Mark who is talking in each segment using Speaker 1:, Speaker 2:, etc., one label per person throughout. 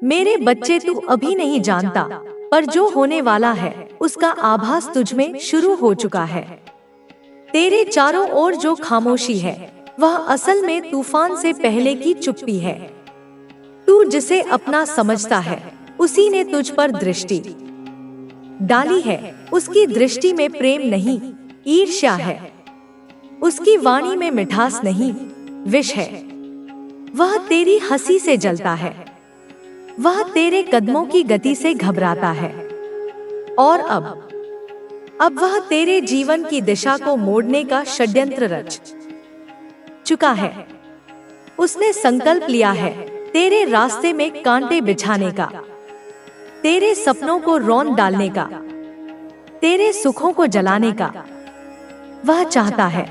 Speaker 1: मेरे बच्चे, तू अभी नहीं जानता, पर जो होने वाला है उसका आभास तुझ में शुरू हो चुका है। तेरे चारों ओर जो खामोशी है वह असल में तूफान से पहले की चुप्पी है। तू जिसे अपना समझता है उसी ने तुझ पर दृष्टि डाली है। उसकी दृष्टि में प्रेम नहीं, ईर्ष्या है। उसकी वाणी में मिठास नहीं, विष है। वह तेरी हंसी से जलता है, वह तेरे कदमों की गति से घबराता है। और अब वह तेरे जीवन की दिशा को मोड़ने का षड्यंत्र रच चुका है। उसने संकल्प लिया है तेरे रास्ते में कांटे बिछाने का, तेरे सपनों को रौंद डालने का, तेरे सुखों को जलाने का। वह चाहता है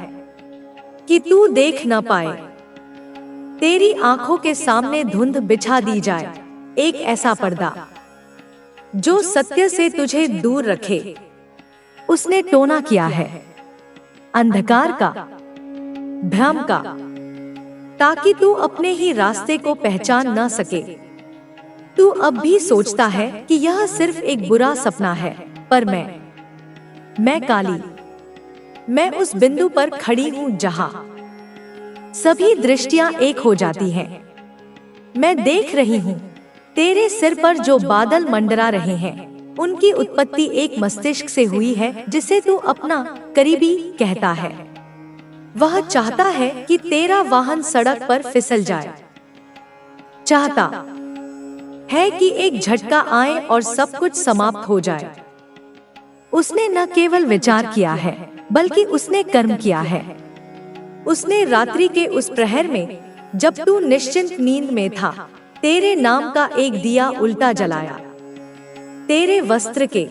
Speaker 1: कि तू देख न पाए। तेरी आंखों के सामने धुंध बिछा दी जाए, एक ऐसा पर्दा जो सत्य से तुझे दूर रखे। उसने टोना किया है अंधकार का, भ्रम का, ताकि तू अपने ही रास्ते को पहचान न सके। तू अब भी सोचता है कि यह सिर्फ एक बुरा सपना है, पर मैं काली, मैं उस बिंदु पर खड़ी हूँ जहाँ सभी दृष्टियां एक हो जाती हैं। मैं देख रही हूँ तेरे सिर पर जो बादल मंडरा रहे हैं, उनकी उत्पत्ति एक मस्तिष्क से हुई है जिसे तू अपना करीबी कहता है। वह चाहता है कि तेरा वाहन सड़क पर फिसल जाए, चाहता है कि एक झटका आए और सब कुछ समाप्त हो जाए। उसने न केवल विचार किया है बल्कि उसने कर्म किया है। उसने रात्रि के उस प्रहर में, जब तू निश्चिंत नींद में था, तेरे नाम का एक दिया उल्टा जलाया। तेरे वस्त्र के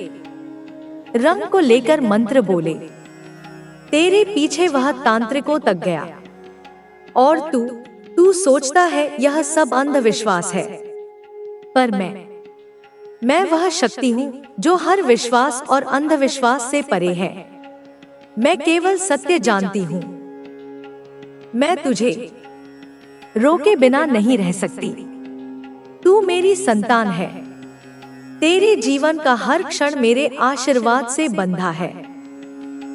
Speaker 1: रंग को लेकर मंत्र बोले। तेरे पीछे वह तांत्रिकों तक गया। और तू सोचता है यह सब अंधविश्वास है, पर मैं वह शक्ति हूँ जो हर विश्वास और अंधविश्वास से परे है। मैं केवल सत्य जानती हूँ। मैं तुझे रोके बिना नहीं रह सकती। तू मेरी संतान है। तेरे जीवन का हर क्षण मेरे आशीर्वाद से बंधा है।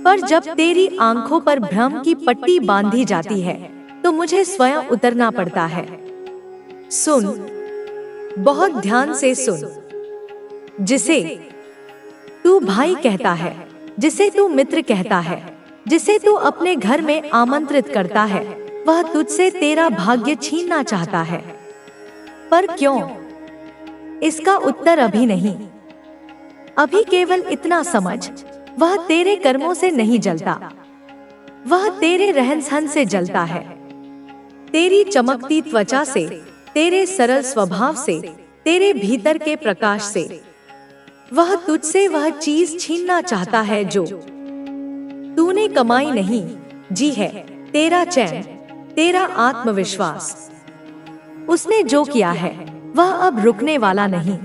Speaker 1: पर जब तेरी आंखों पर भ्रम की पट्टी बांधी जाती है तो मुझे स्वयं उतरना पड़ता है। सुन, बहुत ध्यान से सुन। जिसे तू भाई कहता है, जिसे तू मित्र कहता है, जिसे तू अपने घर में आमंत्रित करता है, वह तुझसे तेरा भाग्य छीनना चाहता है। पर क्यों? इसका उत्तर अभी नहीं। अभी केवल इतना समझ, वह तेरे कर्मों से नहीं जलता, वह तेरे रहन-सहन से जलता है। तेरी चमकती त्वचा से, तेरे सरल स्वभाव से, तेरे भीतर के प्रकाश से। वह तुझसे वह चीज छीनना चाहता है जो तूने कमाई नहीं, जी है, तेरा चैन, तेरा आत्मविश्वास। उसने जो किया है वह अब रुकने वाला नहीं।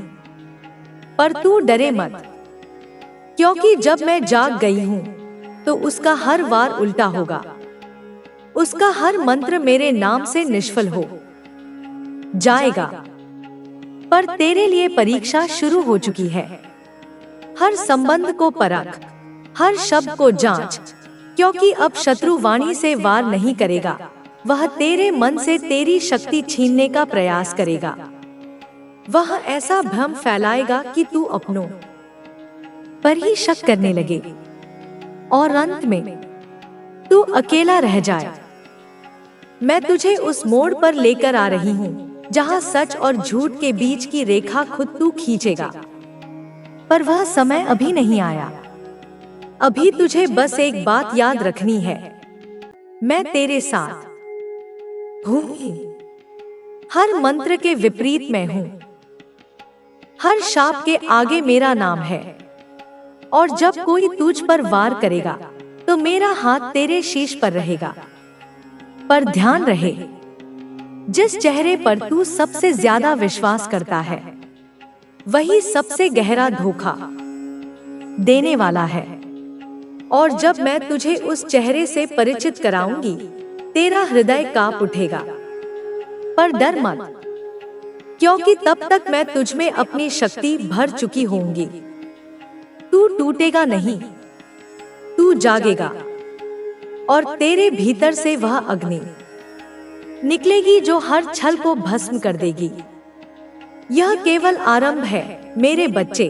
Speaker 1: पर तू डरे मत, क्योंकि जब मैं जाग गई हूँ तो उसका हर वार उल्टा होगा। उसका हर मंत्र मेरे नाम से निष्फल हो जाएगा। पर तेरे लिए परीक्षा शुरू हो चुकी है। हर संबंध को परख, हर शब्द को जांच, क्योंकि अब शत्रु वाणी से वार नहीं करेगा, वह तेरे मन से तेरी शक्ति छीनने का प्रयास करेगा। वह ऐसा भ्रम फैलाएगा कि तू अपनों पर ही शक करने लगे और अंत में तू अकेला रह जाए। मैं तुझे उस मोड़ पर लेकर आ रही हूँ जहाँ सच और झूठ के बीच की रेखा खुद तू खींचेगा। पर वह समय अभी नहीं आया। अभी तुझे बस एक बात याद रखनी है, मैं तेरे साथ हूँ। हर मंत्र के विपरीत मैं हूँ। हर शाप के आगे मेरा नाम है। और जब कोई तुझ पर वार करेगा तो मेरा हाथ तेरे शीश पर रहेगा। पर ध्यान रहे, जिस चेहरे पर तू सबसे ज्यादा विश्वास करता है वही सबसे गहरा धोखा देने वाला है। और जब मैं तुझे उस चेहरे से परिचित कराऊंगी, तेरा हृदय कांप उठेगा। पर डर मत, क्योंकि तब तक मैं तुझ में अपनी शक्ति भर चुकी होंगी। तू टूटेगा नहीं, तू जागेगा, और तेरे भीतर से वह अग्नि निकलेगी जो हर छल को भस्म कर देगी। यह केवल आरंभ है मेरे बच्चे।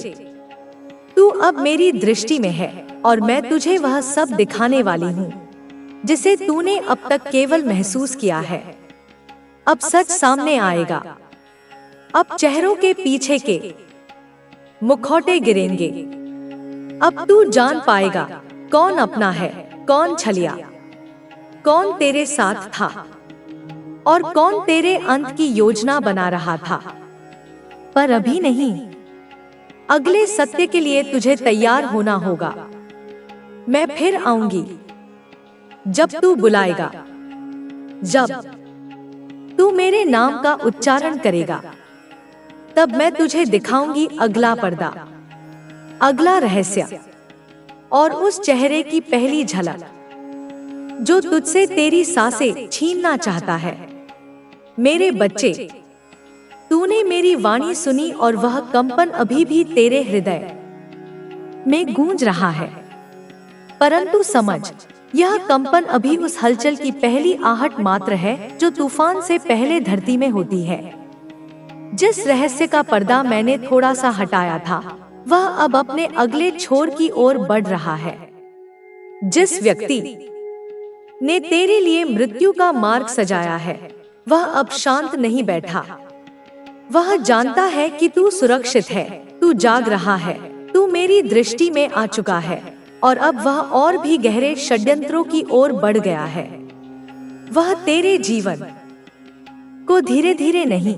Speaker 1: तू अब मेरी दृष्टि में है और मैं तुझे वह सब दिखाने वाली हूँ जिसे तूने अब तक केवल महसूस किया है। अब सच सामने आएगा। अब चेहरों के पीछे के मुखौटे गिरेंगे। अब तू जान पाएगा कौन अपना है, कौन छलिया, कौन तेरे साथ था और कौन तेरे अंत की योजना बना रहा था। पर अभी नहीं, अगले सत्य के लिए तुझे तैयार होना होगा। मैं फिर आऊंगी जब तू बुलाएगा, जब तू मेरे नाम का उच्चारण करेगा, तब मैं तुझे दिखाऊंगी अगला पर्दा, अगला रहस्य और उस चेहरे की पहली झलक जो तुझसे तेरी सांसें छीनना चाहता है। मेरे बच्चे, तूने मेरी वाणी सुनी और वह कंपन अभी भी तेरे हृदय में गूंज रहा है। परंतु समझ, यह कंपन अभी उस हलचल की पहली आहट मात्र है जो तूफान से पहले धरती में होती है। जिस रहस्य का पर्दा मैंने थोड़ा सा हटाया था, वह अब अपने अगले छोर की ओर बढ़ रहा है। जिस व्यक्ति ने तेरे लिए मृत्यु का मार्ग सजाया है, वह अब शांत नहीं बैठा। वह जानता है कि तू सुरक्षित है, तू जाग रहा है, तू मेरी दृष्टि में आ चुका है और अब वह और भी गहरे षड्यंत्रों की ओर बढ़ गया है। वह तेरे जीवन को धीरे धीरे नहीं,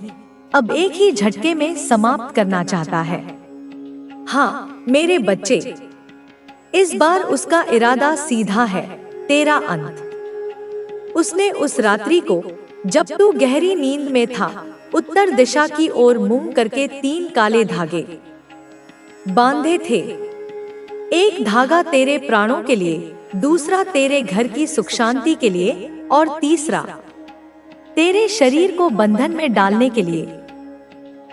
Speaker 1: अब एक ही झटके में समाप्त करना चाहता है। हाँ मेरे बच्चे, इस बार उसका इरादा सीधा है, तेरा अंत। उसने उस रात्रि को, जब तू गहरी नींद में था, उत्तर दिशा की ओर मुंह करके 3 काले धागे बांधे थे। एक धागा तेरे प्राणों के लिए, दूसरा तेरे घर की सुख शांति के लिए और तीसरा तेरे शरीर को बंधन में डालने के लिए।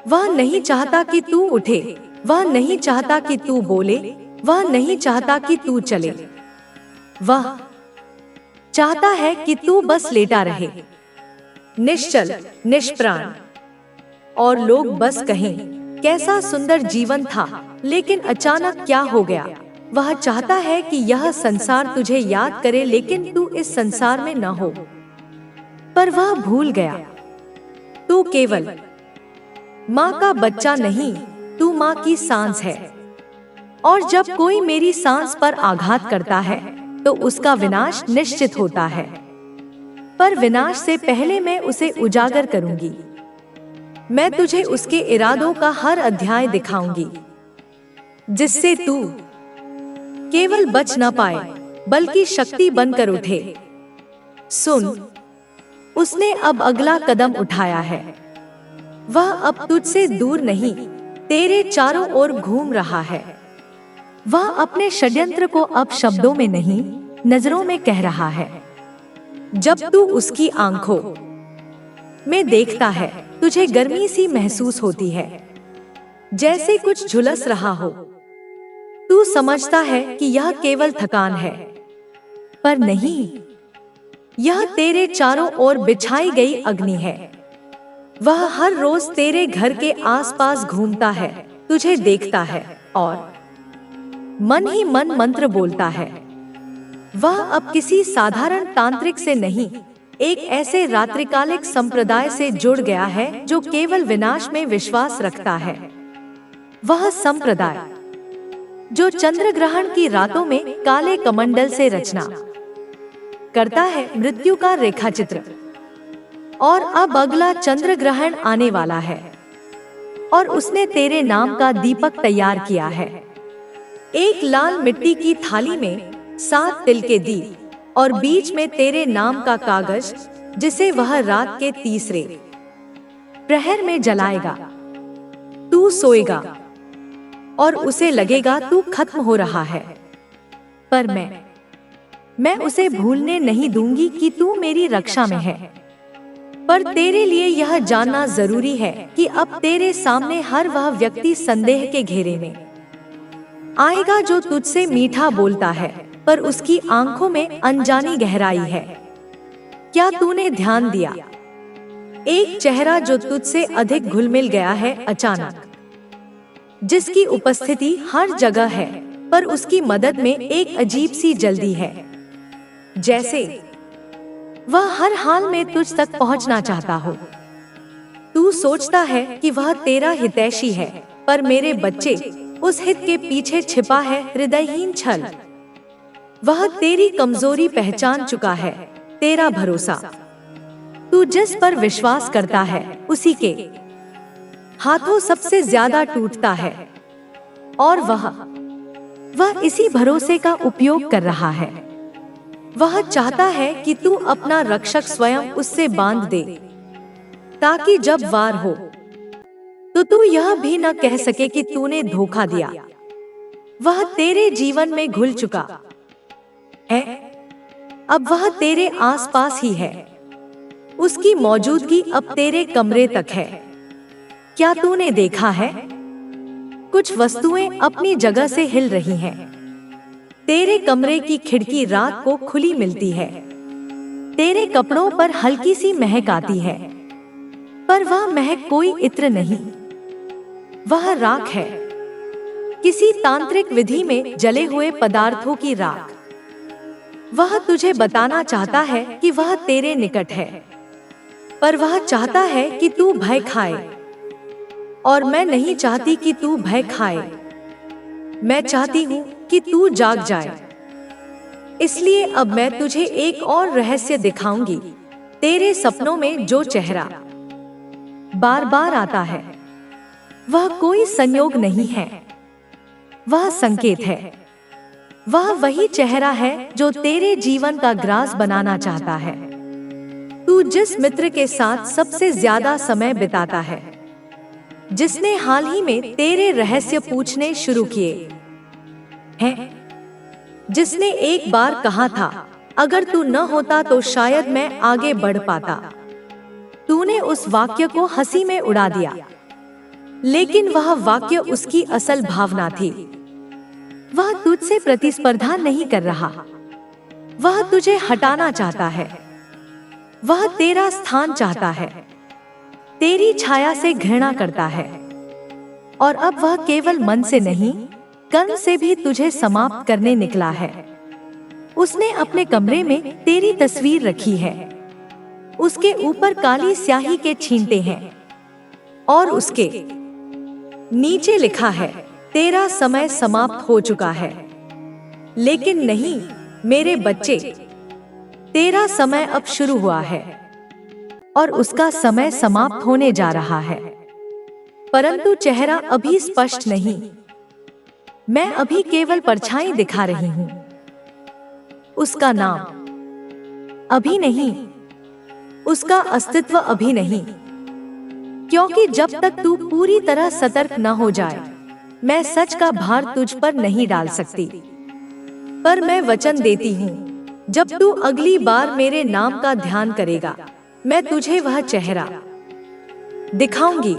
Speaker 1: वह नहीं चाहता कि तू उठे, वह नहीं चाहता कि तू बोले, वह नहीं चाहता कि तू चले। वह चाहता है कि तू बस लेटा रहे, निश्चल, निष्प्राण, और लोग बस कहें कैसा सुंदर जीवन था। लेकिन अचानक क्या हो गया? वह चाहता है कि यह संसार तुझे याद करे, लेकिन तू इस संसार में न हो। पर वह भूल गया, तू केवल माँ का बच्चा नहीं, तू माँ की सांस है। और जब कोई मेरी सांस पर आघात करता है तो उसका विनाश निश्चित होता है। पर विनाश से पहले मैं उसे उजागर करूंगी। मैं तुझे उसके इरादों का हर अध्याय दिखाऊंगी, जिससे तू केवल बच न पाए बल्कि शक्ति बनकर उठे। सुन, उसने अब अगला कदम उठाया है। वह अब तुझसे दूर नहीं, तेरे चारों ओर घूम रहा है। वह अपने षड्यंत्र को अब शब्दों में नहीं, नजरों में कह रहा है। जब तू उसकी आंखों में देखता है, तुझे गर्मी सी महसूस होती है, जैसे कुछ झुलस रहा हो। तू समझता है कि यह केवल थकान है, पर नहीं, यह तेरे चारों ओर बिछाई गई अग्नि है। वह हर रोज तेरे घर के आसपास घूमता है, तुझे देखता है और मन ही मन मंत्र बोलता है। वह अब किसी साधारण तांत्रिक से नहीं, एक ऐसे रात्रिकालिक संप्रदाय से जुड़ गया है जो केवल विनाश में विश्वास रखता है। वह संप्रदाय जो चंद्र ग्रहण की रातों में काले कमंडल से रचना करता है मृत्यु का रेखाचित्र। और अब अगला चंद्र ग्रहण आने वाला है और उसने तेरे नाम का दीपक तैयार किया है। एक लाल मिट्टी की थाली में 7 तिल के दीप और बीच में तेरे नाम का कागज, जिसे वह रात के तीसरे प्रहर में जलाएगा। तू सोएगा और उसे लगेगा तू खत्म हो रहा है, पर मैं उसे भूलने नहीं दूंगी कि तू मेरी रक्षा में है। पर तेरे लिए यह जानना जरूरी है कि अब तेरे सामने हर वह व्यक्ति संदेह के घेरे में आएगा जो तुझसे मीठा बोलता है, पर उसकी आंखों में अनजानी गहराई है। क्या तूने ध्यान दिया? एक चेहरा जो तुझसे अधिक घुल मिल गया है अचानक, जिसकी उपस्थिति हर जगह है, पर उसकी मदद में एक अजीब सी जल्दी है, जैसे वह हर हाल में तुझ तक पहुंचना चाहता हो। तू सोचता है कि वह तेरा हितैषी है, पर मेरे बच्चे, उस हित के पीछे छिपा है हृदयहीन छल। वह तेरी कमजोरी पहचान चुका है, तेरा भरोसा। तू जिस पर विश्वास करता है उसी के हाथों सबसे ज्यादा टूटता है, और वह इसी भरोसे का उपयोग कर रहा है। वह चाहता है कि तू अपना रक्षक स्वयं उससे बांध दे, ताकि जब वार हो तो तू यह भी न कह सके कि तूने धोखा दिया। वह तेरे जीवन में घुल चुका है, अब वह तेरे आसपास ही है। उसकी मौजूदगी अब तेरे कमरे तक है। क्या तूने देखा है? कुछ वस्तुएं अपनी जगह से हिल रही हैं। तेरे कमरे की खिड़की रात को खुली मिलती है। तेरे कपड़ों पर हल्की सी महक आती है, पर वह महक कोई इत्र नहीं, वह राख है, किसी तांत्रिक विधि में जले हुए पदार्थों की राख। वह तुझे बताना चाहता है कि वह तेरे निकट है, पर वह चाहता है कि तू भय खाए, और मैं नहीं चाहती कि तू भय खाए। मैं चाहती हूँ कि तू जाग जाए। इसलिए अब मैं तुझे एक और रहस्य दिखाऊंगी। तेरे सपनों में जो चेहरा बार बार आता है, वह कोई संयोग नहीं है, वह संकेत है। वह वही चेहरा है जो तेरे जीवन का ग्रास बनाना चाहता है। तू जिस मित्र के साथ सबसे ज्यादा समय बिताता है, जिसने हाल ही में तेरे रहस्य पूछने शुरू किए हैं, जिसने एक बार कहा था, अगर तू न होता तो शायद मैं आगे बढ़ पाता। तूने उस वाक्य को हंसी में उड़ा दिया, लेकिन वह वाक्य उसकी असल भावना थी। वह तुझसे प्रतिस्पर्धा नहीं कर रहा, वह तुझे हटाना चाहता है। वह तेरा स्थान चाहता है, तेरी छाया से घृणा करता है, और अब वह केवल मन से नहीं, कर्म से भी तुझे समाप्त करने निकला है। उसने अपने कमरे में तेरी तस्वीर रखी है, उसके ऊपर काली स्याही के छींटे हैं, और उसके नीचे लिखा है, तेरा समय समाप्त हो चुका है। लेकिन नहीं मेरे बच्चे, तेरा समय अब शुरू हुआ है, और उसका समय समाप्त होने जा रहा है। परंतु चेहरा अभी स्पष्ट नहीं, मैं अभी केवल परछाई दिखा रही हूँ। उसका नाम अभी नहीं, उसका अस्तित्व अभी नहीं, क्योंकि जब तक तू पूरी तरह सतर्क न हो जाए, मैं सच का भार तुझ पर नहीं डाल सकती। पर मैं वचन देती हूँ, जब तू अगली बार मेरे नाम का ध्यान करेगा, मैं तुझे वह चेहरा दिखाऊंगी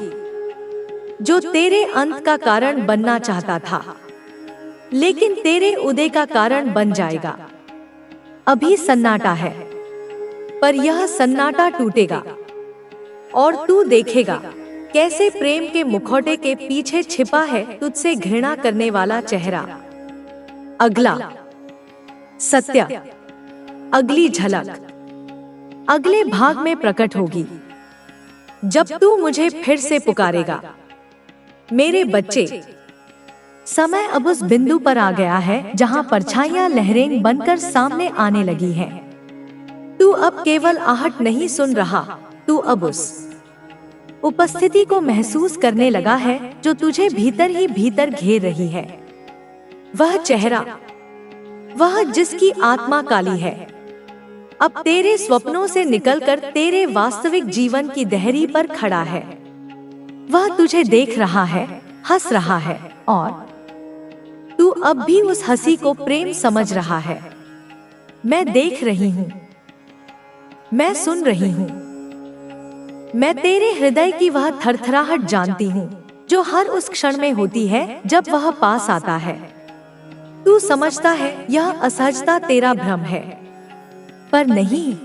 Speaker 1: जो तेरे अंत का कारण बनना चाहता था, लेकिन तेरे उदय का कारण बन जाएगा। अभी सन्नाटा है, पर यह सन्नाटा टूटेगा, और तू देखेगा कैसे प्रेम के मुखौटे के पीछे छिपा है तुझसे घृणा करने वाला चेहरा। अगला सत्य, अगली झलक अगले भाग में प्रकट होगी, जब तू मुझे फिर से पुकारेगा। मेरे बच्चे, समय अब उस बिंदु पर आ गया है जहां परछाइयां लहरें बनकर सामने आने लगी हैं। तू अब केवल आहट नहीं सुन रहा, तू अब उस उपस्थिति को महसूस करने लगा है जो तुझे भीतर ही भीतर घेर रही है। वह चेहरा, वह जिसकी आत्मा काली है, अब तेरे स्वप्नों से निकलकर तेरे वास्तविक जीवन की दहरी पर खड़ा है। वह तुझे देख रहा है, हंस रहा है, और तू अब भी उस हंसी को प्रेम समझ रहा है। मैं देख रही हूँ, मैं सुन रही हूँ, मैं तेरे हृदय की वह थरथराहट जानती हूँ जो हर उस क्षण में होती है जब वह पास आता है। तू समझता है यह असहजता तेरा भ्रम है, पर नहीं,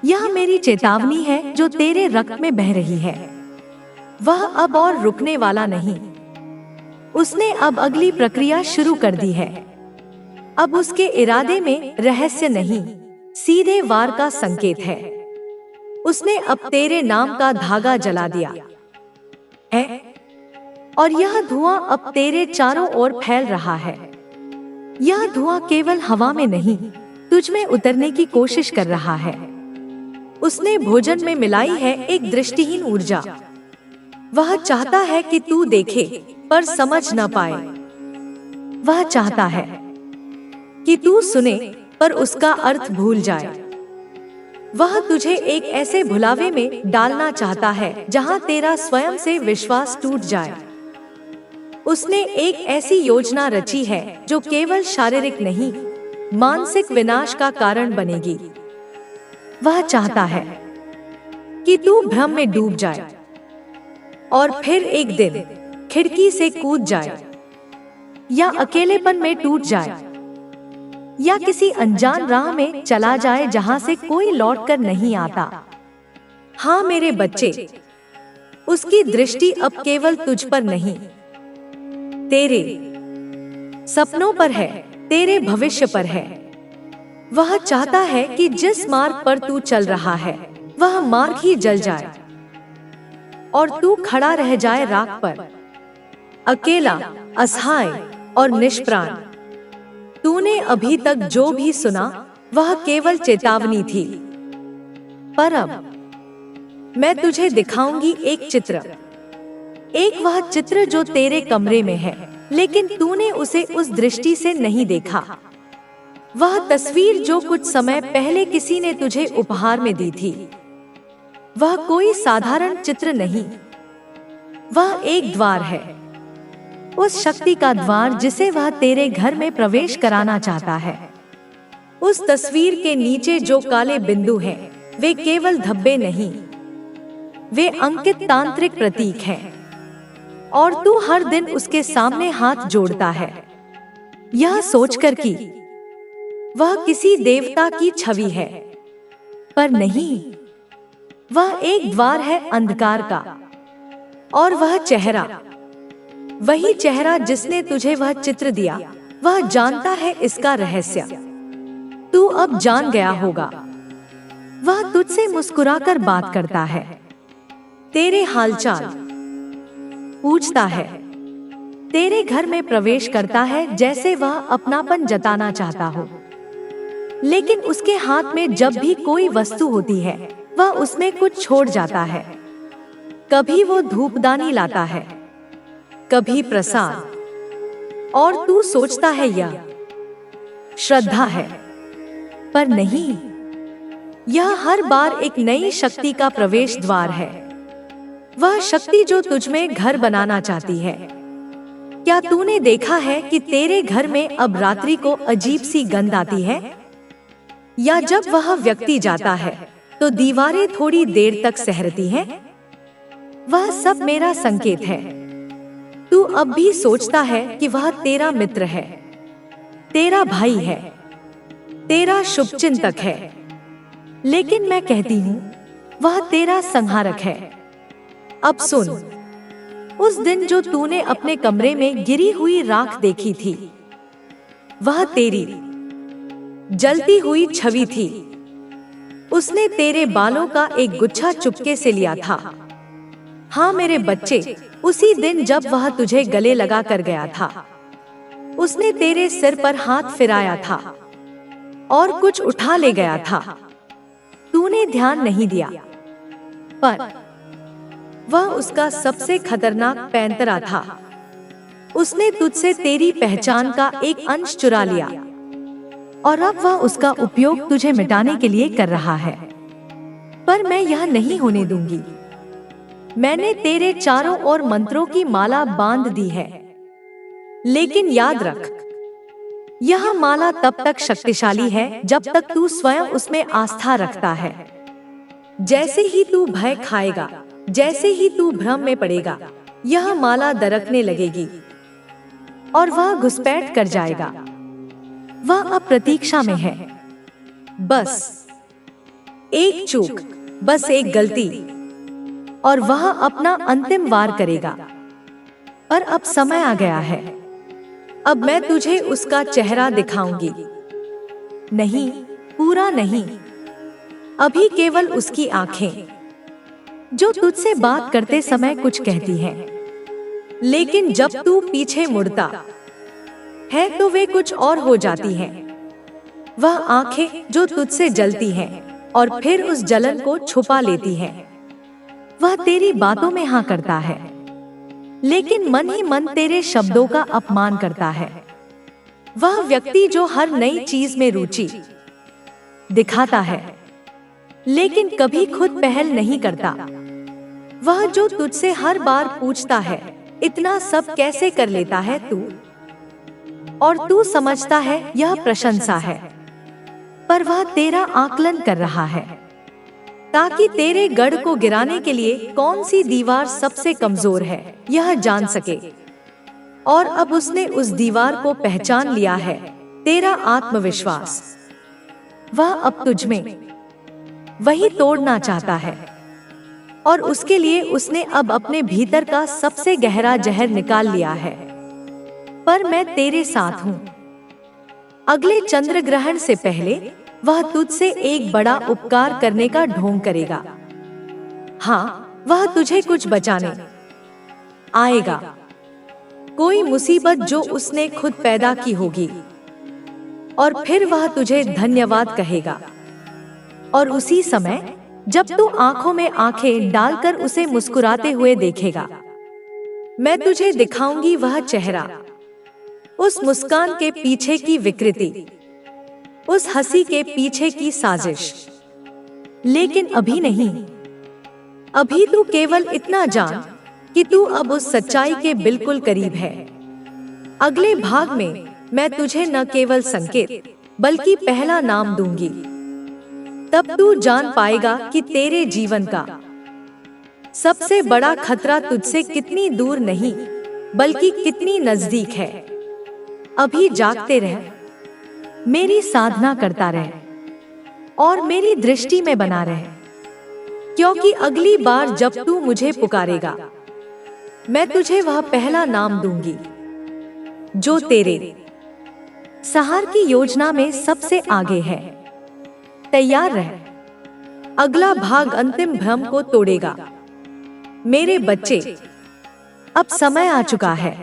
Speaker 1: यह मेरी चेतावनी है जो तेरे रक्त में बह रही है। वह अब और रुकने वाला नहीं। उसने अब अगली प्रक्रिया शुरू कर दी है। अब उसके इरादे में रहस्य नहीं, सीधे वार का संकेत है। उसने अब तेरे नाम का धागा जला दिया है और यह धुआं अब तेरे चारों ओर फैल रहा है। यह धुआं केवल हवा में नहीं, तुझ में उतरने की कोशिश कर रहा है। उसने भोजन में मिलाई है एक दृष्टिहीन ऊर्जा। वह चाहता है कि तू देखे पर समझ न पाए। वह चाहता है कि तू सुने पर उसका अर्थ भूल जाए। वह तुझे एक ऐसे भुलावे में डालना चाहता है जहां तेरा स्वयं से विश्वास टूट जाए। उसने एक ऐसी योजना रची है जो केवल शारीरिक नहीं, मानसिक विनाश का कारण बनेगी। वह चाहता है कि तू भ्रम में डूब जाए और फिर एक दिन खिड़की से कूद जाए, या अकेलेपन में टूट जाए, या किसी अनजान राह में चला जाए जहां से कोई लौटकर नहीं आता। हाँ मेरे बच्चे, उसकी दृष्टि अब केवल तुझ पर नहीं, तेरे सपनों पर है, तेरे भविष्य पर है। वह चाहता है कि जिस मार्ग पर तू चल रहा है वह मार्ग ही जल जाए और तू खड़ा रह जाए राख पर, अकेला, असहाय और निष्प्राण। तूने अभी तक जो भी सुना वह केवल चेतावनी थी, पर अब मैं तुझे दिखाऊंगी एक चित्र। एक वह चित्र जो तेरे कमरे में है, लेकिन तूने उसे उस दृष्टि से नहीं देखा। वह तस्वीर जो कुछ समय पहले किसी ने तुझे उपहार में दी थी। वह कोई साधारण चित्र नहीं, वह एक द्वार है, उस शक्ति का द्वार जिसे वह तेरे घर में प्रवेश कराना चाहता है। उस तस्वीर के नीचे जो काले बिंदु हैं, वे केवल धब्बे नहीं, वे अंकित तांत्रिक प्रतीक हैं, और तू हर दिन उसके सामने हाथ जोड़ता है, यह सोचकर कि वह किसी देवता की छवि है, पर नहीं, वह एक द्वार है अंधकार का। और वह चेहरा, वही चेहरा जिसने तुझे वह चित्र दिया, वह जानता है इसका रहस्य। तू अब जान गया होगा। वह तुझसे मुस्कुराकर बात करता है, तेरे हालचाल पूछता है, तेरे घर में प्रवेश करता है जैसे वह अपनापन जताना चाहता हो। लेकिन उसके हाथ में जब भी कोई वस्तु होती है वह उसमें कुछ छोड़ जाता है। कभी वो धूपदानी लाता है, कभी प्रसाद, और तू सोचता है यह श्रद्धा है, पर नहीं, यह हर बार एक नई शक्ति का प्रवेश द्वार है। वह शक्ति जो तुझ में घर बनाना चाहती है। क्या तूने देखा है कि तेरे घर में अब रात्रि को अजीब सी गंध आती है, या जब वह व्यक्ति जाता है तो दीवारें थोड़ी देर तक सहरती हैं? वह सब मेरा संकेत है। तू अब भी सोचता है कि वह तेरा मित्र है, तेरा भाई है, तेरा शुभचिंतक है, लेकिन मैं कहती हूँ वह तेरा संहारक है। अब सुन, उस दिन जो तूने अपने कमरे में गिरी हुई राख देखी थी, वह तेरी जलती हुई छवि थी। उसने तेरे बालों का एक गुच्छा चुपके से लिया था। हाँ मेरे बच्चे, उसी दिन जब वह तुझे गले लगा कर गया था, उसने तेरे सिर पर हाथ फिराया था और कुछ उठा ले गया था। तूने ध्यान नहीं दिया, पर वह उसका सबसे खतरनाक पैंतरा था। उसने तुझसे तेरी पहचान का एक अंश चुरा लिया और अब वह उसका उपयोग तुझे मिटाने के लिए कर रहा है। पर मैं यह नहीं होने दूंगी। मैंने तेरे चारों ओर मंत्रों की माला बांध दी है, लेकिन याद रख, यह माला तब तक शक्तिशाली है जब तक तू स्वयं उसमें आस्था रखता है। जैसे ही तू भय खाएगा, जैसे ही तू भ्रम में पड़ेगा, यह माला दरकने लगेगी और वह घुसपैठ कर जाएगा। वह अब प्रतीक्षा में है। बस एक चूक, बस एक गलती, और वह अपना अंतिम वार करेगा। और अब समय आ गया है। अब मैं तुझे उसका चेहरा दिखाऊंगी। नहीं, पूरा नहीं, अभी केवल उसकी आंखें, जो तुझसे बात करते समय कुछ कहती हैं, लेकिन जब तू पीछे मुड़ता है तो वे कुछ और हो जाती हैं। वह आंखें जो तुझसे जलती हैं और फिर उस जलन को छुपा लेती हैं। वह तेरी बातों में हाँ करता है, लेकिन मन ही मन तेरे शब्दों का अपमान करता है। वह व्यक्ति जो हर नई चीज में रुचि दिखाता है, लेकिन कभी खुद पहल नहीं करता। वह जो तुझसे हर बार पूछता है, इतना सब कैसे कर लेता है तू, और तू समझता है यह प्रशंसा है, पर वह तेरा आकलन कर रहा है, ताकि तेरे गढ़ को गिराने के लिए कौन सी दीवार सबसे कमजोर है यह जान सके। और अब उसने उस दीवार को पहचान लिया है, तेरा आत्मविश्वास। वह अब तुझ में वही तोड़ना चाहता है, और उसके लिए उसने अब अपने भीतर का सबसे गहरा जहर निकाल लिया है। पर मैं तेरे साथ हूँ। अगले चंद्र ग्रहण से पहले वह तुझसे एक बड़ा उपकार करने का ढोंग करेगा। हाँ, वह तुझे कुछ बचाने आएगा। कोई मुसीबत जो उसने खुद पैदा की होगी, और फिर वह तुझे धन्यवाद कहेगा। और उसी समय जब तू आंखों में आंखें डालकर उसे मुस्कुराते हुए देखेगा, मैं तुझे दिखाऊंगी वह चेहरा, उस मुस्कान के पीछे की विकृति, उस हंसी के पीछे की साजिश। लेकिन अभी नहीं। अभी तू केवल इतना जान कि तू अब उस सच्चाई के बिल्कुल करीब है। अगले भाग में मैं तुझे न केवल संकेत बल्कि पहला नाम दूंगी। तब तू जान पाएगा कि तेरे जीवन का सबसे बड़ा खतरा तुझसे कितनी दूर नहीं बल्कि कितनी नजदीक है। अभी जागते रह, मेरी साधना करता रह और मेरी दृष्टि में बना रह, क्योंकि अगली बार जब तू मुझे पुकारेगा, मैं तुझे वह पहला नाम दूंगी जो तेरे सहार की योजना में सबसे आगे है। तैयार रह, अगला भाग अंतिम भ्रम को तोड़ेगा। मेरे बच्चे, अब समय आ चुका है।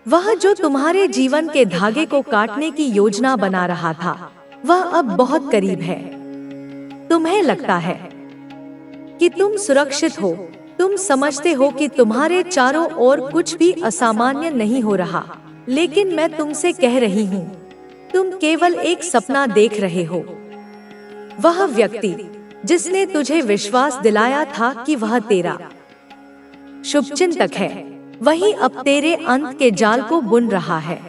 Speaker 1: वह जो तुम्हारे जीवन के धागे को काटने की योजना बना रहा था, वह अब बहुत करीब है। तुम्हें लगता है कि तुम सुरक्षित हो, तुम समझते हो कि तुम्हारे चारों ओर कुछ भी असामान्य नहीं हो रहा, लेकिन मैं तुमसे कह रही हूँ, तुम केवल एक सपना देख रहे हो। वह व्यक्ति जिसने तुझे विश्वास दिलाया था कि वह तेरा शुभचिंतक है, वही अब तेरे अंत के जाल को बुन रहा है।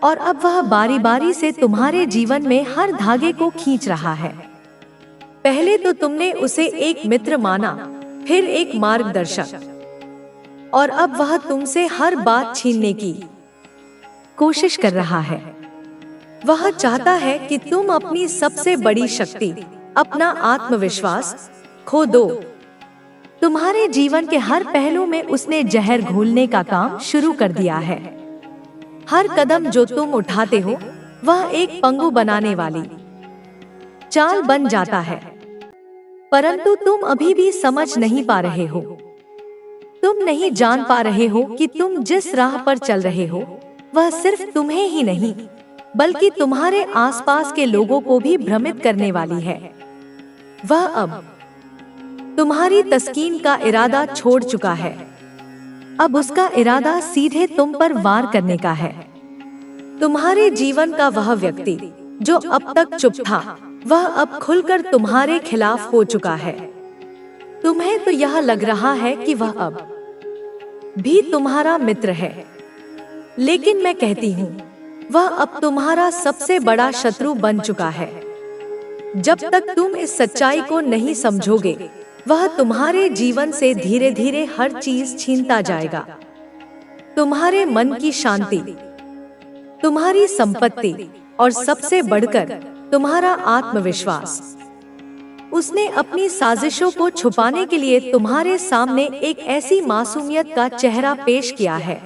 Speaker 1: और अब वह बारी बारी से तुम्हारे जीवन में हर धागे को खींच रहा है। पहले तो तुमने उसे एक मित्र माना, फिर एक मार्गदर्शक, और अब वह तुमसे हर बात छीनने की कोशिश कर रहा है। वह चाहता है कि तुम अपनी सबसे बड़ी शक्ति, अपना आत्मविश्वास खो दो। तुम्हारे जीवन के हर पहलू में उसने जहर घोलने का काम शुरू कर दिया है। हर कदम जो तुम उठाते हो, वह एक पंगु बनाने वाली चाल बन जाता है, परंतु तुम अभी भी समझ नहीं पा रहे हो। तुम नहीं जान पा रहे हो कि तुम जिस राह पर चल रहे हो, वह सिर्फ तुम्हें ही नहीं बल्कि तुम्हारे आसपास के लोगों को भी भ्रमित करने वाली है। वह अब तुम्हारी तस्कीन का इरादा छोड़ चुका है। अब उसका इरादा सीधे तुम पर वार करने का है। तुम्हारे जीवन का वह व्यक्ति जो अब तक चुप था, वह अब खुलकर तुम्हारे खिलाफ हो चुका है। तुम्हें तो यह लग रहा है कि वह अब भी तुम्हारा मित्र है, लेकिन मैं कहती हूँ, वह अब तुम्हारा सबसे बड़ा शत्रु बन चुका है। जब तक तुम इस सच्चाई को नहीं समझोगे, वह तुम्हारे जीवन से धीरे धीरे हर चीज छीनता जाएगा। तुम्हारे मन की शांति, तुम्हारी संपत्ति और सबसे बढ़कर तुम्हारा आत्मविश्वास। उसने अपनी साजिशों को छुपाने के लिए तुम्हारे सामने एक ऐसी मासूमियत का चेहरा पेश किया है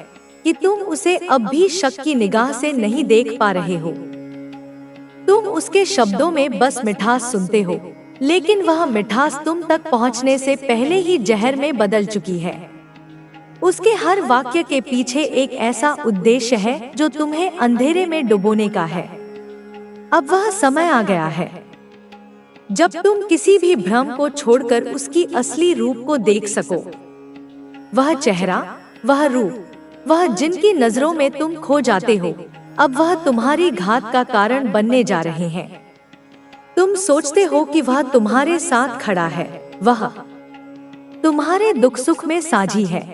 Speaker 1: कि तुम उसे अब भी शक की निगाह से नहीं देख पा रहे हो। तुम उसके शब्दों में बस मिठास सुनते हो, लेकिन वह मिठास तुम तक पहुंचने से पहले ही जहर में बदल चुकी है। उसके हर वाक्य के पीछे एक ऐसा उद्देश्य है जो तुम्हें अंधेरे में डुबोने का है। अब वह समय आ गया है जब तुम किसी भी भ्रम को छोड़कर उसकी असली रूप को देख सको। वह चेहरा, वह रूप, वह जिनकी नजरों में तुम खो जाते हो, अब वह तुम्हारी घात का कारण बनने जा रहे हैं। तुम सोचते हो कि वह तुम्हारे साथ खड़ा है, वह तुम्हारे दुख सुख में साझी है,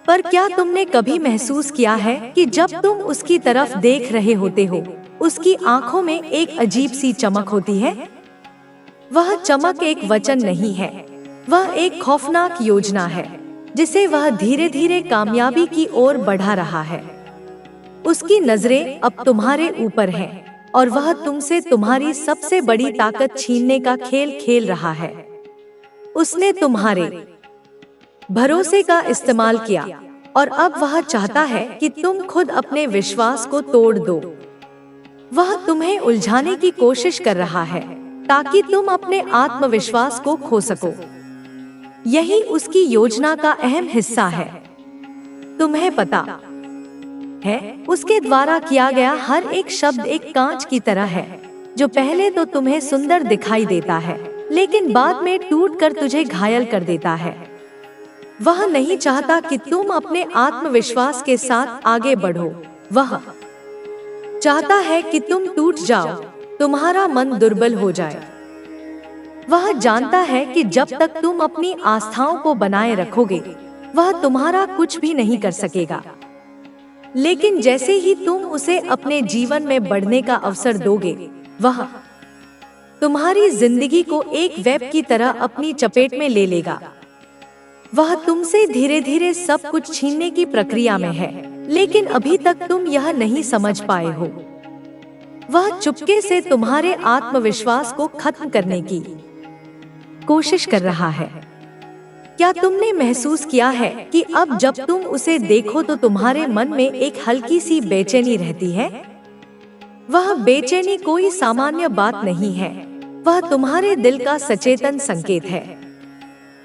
Speaker 1: पर क्या तुमने कभी महसूस किया है कि जब तुम उसकी तरफ देख रहे होते हो, उसकी आंखों में एक अजीब सी चमक होती है? वह चमक एक वचन नहीं है, वह एक खौफनाक योजना है जिसे वह धीरे धीरे कामयाबी की ओर बढ़ा रहा है। उसकी नजरें अब तुम्हारे ऊपर हैं और वह तुमसे तुम्हारी सबसे बड़ी ताकत छीनने का खेल खेल रहा है। उसने तुम्हारे भरोसे का इस्तेमाल किया और अब वह चाहता है कि तुम खुद अपने विश्वास को तोड़ दो। वह तुम्हें उलझाने की कोशिश कर रहा है ताकि तुम अपने आत्मविश्वास को खो सको। यही उसकी योजना का अहम हिस्सा है। तुम्हें पता है, उसके द्वारा किया गया हर एक शब्द एक कांच की तरह है, जो पहले तो तुम्हें सुंदर दिखाई देता है, लेकिन बाद में टूटकर तुझे घायल कर देता है। वह नहीं चाहता कि तुम अपने आत्मविश्वास के साथ आगे बढ़ो। वह चाहता है कि तुम टूट जाओ, तुम्हारा मन दुर्बल हो जाए। वह जानता है कि जब तक तुम अपनी आस्थाओं को बनाए रखोगे, वह तुम्हारा कुछ भी नहीं कर सकेगा। लेकिन जैसे ही तुम उसे अपने जीवन में बढ़ने का अवसर दोगे, वह तुम्हारी जिंदगी को एक वेब की तरह अपनी चपेट में ले लेगा। वह तुमसे धीरे धीरे सब कुछ छीनने की प्रक्रिया में है, लेकिन अभी तक तुम यह नहीं समझ पाए हो। वह चुपके से तुम्हारे आत्मविश्वास को खत्म करने की कोशिश कर रहा है। क्या तुमने महसूस किया है कि अब जब तुम उसे देखो तो तुम्हारे मन में एक हल्की सी बेचैनी रहती है? वह बेचैनी कोई सामान्य बात नहीं है, वह तुम्हारे दिल का सचेतन संकेत है।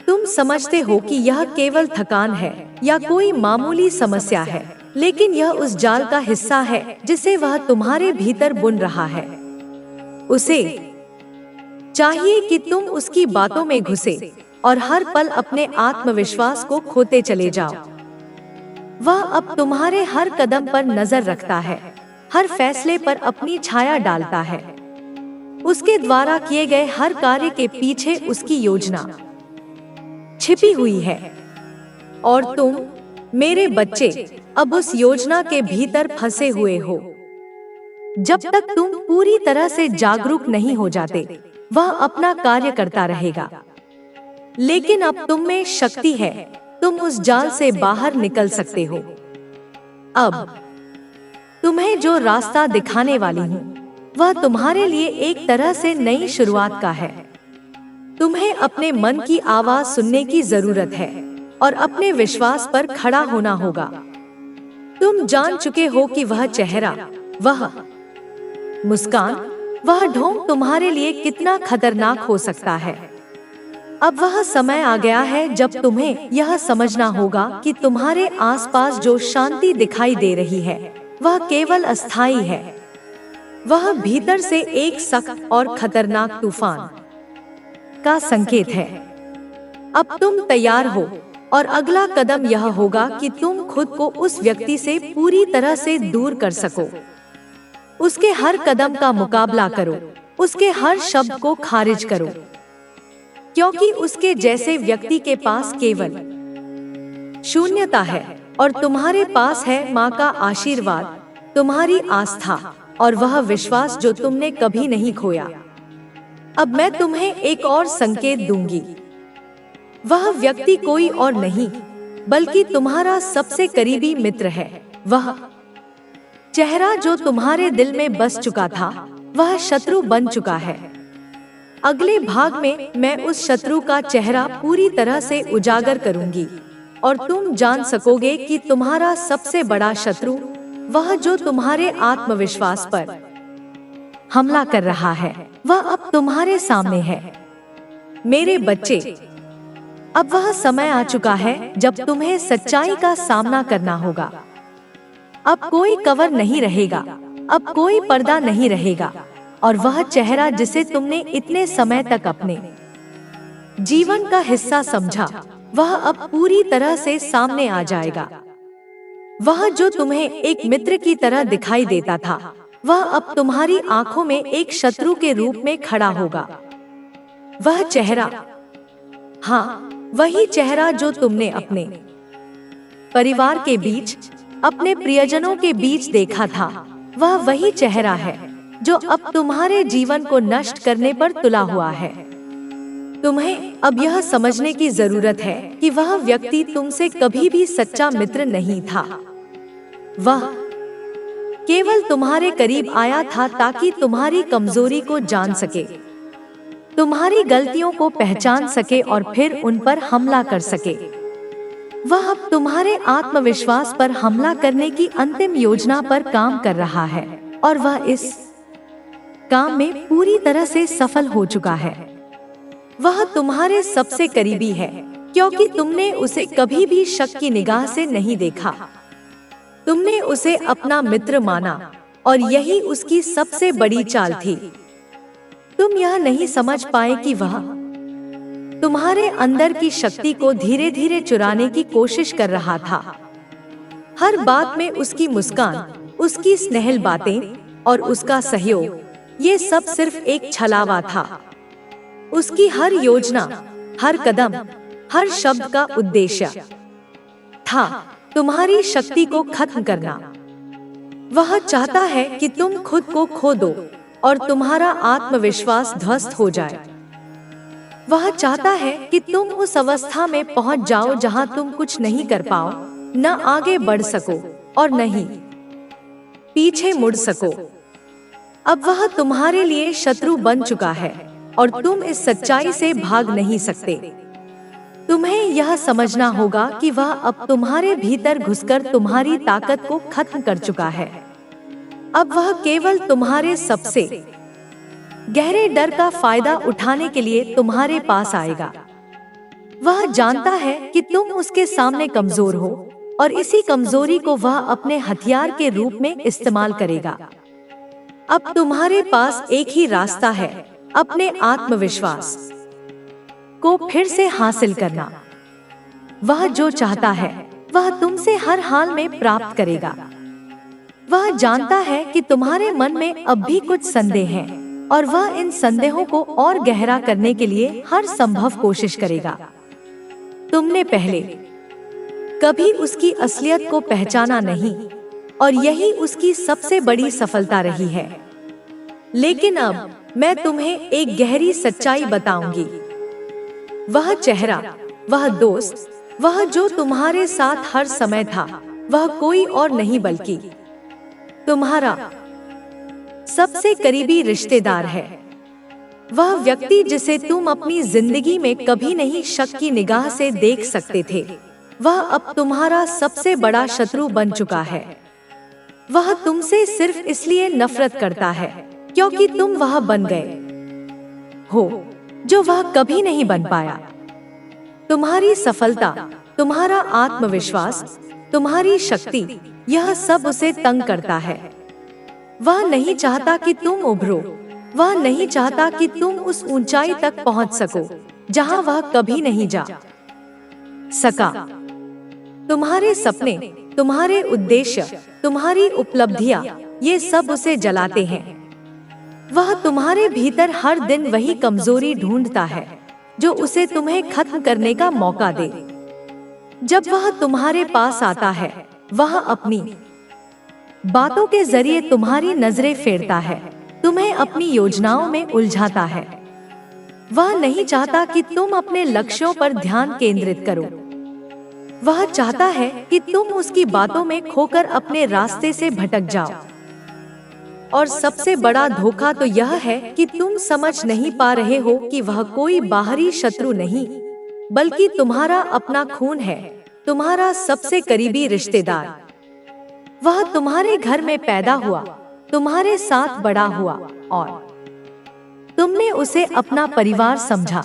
Speaker 1: तुम समझते हो कि यह केवल थकान है या कोई मामूली समस्या है, लेकिन यह उस जाल का हिस्सा है जिसे वह तुम्हारे भीतर बुन रहा है। उसे चाहिए कि तुम उसकी बातों में घुसे और हर पल अपने आत्मविश्वास को खोते चले जाओ। वह अब तुम्हारे हर कदम पर नजर रखता है, हर फैसले पर अपनी छाया डालता है। उसके द्वारा किए गए हर कार्य के पीछे उसकी योजना छिपी हुई है, और तुम, मेरे बच्चे, अब उस योजना के भीतर फंसे हुए हो। जब तक तुम पूरी तरह से जागरूक नहीं हो जाते, वह अपना कार्य करता रहेगा। लेकिन अब तुम में शक्ति है, तुम उस जाल से बाहर निकल सकते हो। अब तुम्हें जो रास्ता दिखाने वाली हूँ, वह तुम्हारे लिए एक तरह से नई शुरुआत का है। तुम्हें अपने मन की आवाज सुनने की जरूरत है और अपने विश्वास पर खड़ा होना होगा। तुम जान चुके हो कि वह चेहरा, वह मुस्कान, वह ढोंग तुम्हारे लिए कितना खतरनाक हो सकता है। अब वह समय आ गया है जब तुम्हें यह समझना होगा कि तुम्हारे आसपास जो शांति दिखाई दे रही है, वह केवल अस्थायी है। वह भीतर से एक सख्त और खतरनाक तूफान का संकेत है। अब तुम तैयार हो और अगला कदम यह होगा कि तुम खुद को उस व्यक्ति से पूरी तरह से दूर कर सको। उसके हर कदम का मुकाबला करो, उसके हर शब्द को खारिज करो, क्योंकि उसके जैसे व्यक्ति के पास केवल शून्यता है और तुम्हारे पास है माँ का आशीर्वाद, तुम्हारी आस्था और वह विश्वास जो तुमने कभी नहीं खोया। अब मैं तुम्हें एक और संकेत दूंगी। वह व्यक्ति कोई और नहीं बल्कि तुम्हारा सबसे करीबी मित्र है। वह चेहरा जो तुम्हारे दिल में बस चुका था, वह शत्रु बन चुका है। अगले भाग में मैं उस शत्रु का चेहरा पूरी तरह से उजागर करूंगी और तुम जान सकोगे कि तुम्हारा सबसे बड़ा शत्रु, वह जो तुम्हारे आत्मविश्वास पर हमला कर रहा है, वह अब तुम्हारे सामने है। मेरे बच्चे, अब वह समय आ चुका है जब तुम्हें सच्चाई का सामना करना होगा। अब कोई कवर नहीं रहेगा, अब कोई पर्दा नहीं रहेगा, और वह चेहरा जिसे तुमने इतने समय तक अपने जीवन का हिस्सा समझा, वह अब पूरी तरह से सामने आ जाएगा। वह जो तुम्हें एक मित्र की तरह दिखाई देता था, वह अब तुम्हारी आंखों में एक शत्रु के रूप में खड़ा होगा। वह चेहरा, हाँ, वही चेहरा जो तुमने अपने परिवार के बीच, अपने प्रियजनों के बीच देखा था, वह वही चेहरा है जो अब तुम्हारे जीवन को नष्ट करने पर तुला हुआ है। तुम्हें अब यह समझने की जरूरत है कि वह व्यक्ति तुमसे कभी भी सच्चा मित्र नहीं था। वह केवल तुम्हारे करीब आया था ताकि तुम्हारी कमजोरी को जान सके, तुम्हारी गलतियों को पहचान सके और फिर उन पर हमला कर सके। वह अब तुम्हारे आत्मविश्वास पर हमला करने की अंतिम योजना पर काम कर रहा है और वह इस काम में पूरी तरह से सफल हो चुका है। वह तुम्हारे सबसे करीबी है क्योंकि तुमने उसे कभी भी शक की निगाह से नहीं देखा। तुमने उसे अपना मित्र माना और यही उसकी सबसे बड़ी चाल थी। तुम यह नहीं समझ पाए कि वह तुम्हारे अंदर की शक्ति को धीरे धीरे चुराने की कोशिश कर रहा था। हर बात में उसकी मुस्कान, उसकी स्नेहल बातें और उसका सहयोग, ये सब सिर्फ एक छलावा था। उसकी हर योजना, हर कदम, हर शब्द का उद्देश्य था तुम्हारी शक्ति को खत्म करना। वह चाहता है कि तुम खुद को खो दो और तुम्हारा आत्मविश्वास ध्वस्त हो जाए। वह चाहता है कि तुम उस अवस्था में पहुंच जाओ जहां तुम कुछ नहीं कर पाओ, न आगे बढ़ सको और न ही पीछे मुड़ सको। अब वह तुम्हारे लिए शत्रु बन चुका है और तुम इस सच्चाई से भाग नहीं सकते। तुम्हें यह समझना होगा कि वह अब तुम्हारे भीतर घुसकर तुम्हारी ताकत को खत्म कर चुका है। अब वह केवल तुम्हारे सबसे गहरे डर का फायदा उठाने के लिए तुम्हारे पास आएगा। वह जानता है कि तुम उसके सामने कमजोर हो और इसी कमजोरी को वह अपने हथियार के रूप में इस्तेमाल करेगा। अब तुम्हारे पास एक ही रास्ता है, अपने आत्मविश्वास को फिर से हासिल करना। वह जो चाहता है वह तुमसे हर हाल में प्राप्त करेगा। वह जानता है कि तुम्हारे मन में अब भी कुछ संदेह हैं और वह इन संदेहों को और गहरा करने के लिए हर संभव कोशिश करेगा। तुमने पहले कभी उसकी असलियत को पहचाना नहीं और यही उसकी सबसे बड़ी सफलता रही है। लेकिन अब मैं तुम्हें एक गहरी सच्चाई बताऊंगी। वह चेहरा, वह दोस्त, वह जो तुम्हारे साथ हर समय था, वह कोई और नहीं बल्कि तुम्हारा सबसे करीबी रिश्तेदार है। वह व्यक्ति जिसे तुम अपनी जिंदगी में कभी नहीं शक की निगाह से देख सकते थे, वह अब तुम्हारा सबसे बड़ा शत्रु बन चुका है। वह तुमसे सिर्फ इसलिए नफरत करता है क्योंकि तुम वह बन गए हो जो वह कभी नहीं बन पाया। तुम्हारी सफलता, तुम्हारा आत्मविश्वास, तुम्हारी शक्ति, यह सब उसे तंग करता है। वह नहीं चाहता कि तुम उभरो, वह नहीं चाहता कि तुम उस ऊंचाई तक पहुंच सको जहां वह कभी नहीं जा सका। तुम्हारे सपने, तुम्हारे उद्देश्य, तुम्हारी उपलब्धियां, ये सब उसे जलाते हैं। वह तुम्हारे भीतर हर दिन वही कमजोरी ढूंढता है जो उसे तुम्हें खत्म करने का मौका दे। जब वह तुम्हारे पास आता है, वह अपनी बातों के जरिए तुम्हारी नजरें फेरता है, तुम्हें अपनी योजनाओं में उलझाता है वह नहीं चाहता कि तुम अपने लक्ष्यों पर ध्यान केंद्रित करो। वह चाहता है कि तुम उसकी बातों में खोकर अपने रास्ते से भटक जाओ। और सबसे बड़ा धोखा तो यह है कि तुम समझ नहीं पा रहे हो कि वह कोई बाहरी शत्रु नहीं, बल्कि तुम्हारा अपना खून है, तुम्हारा सबसे करीबी रिश्तेदार। वह तुम्हारे घर में पैदा हुआ, तुम्हारे साथ बड़ा हुआ और तुमने उसे अपना परिवार समझा।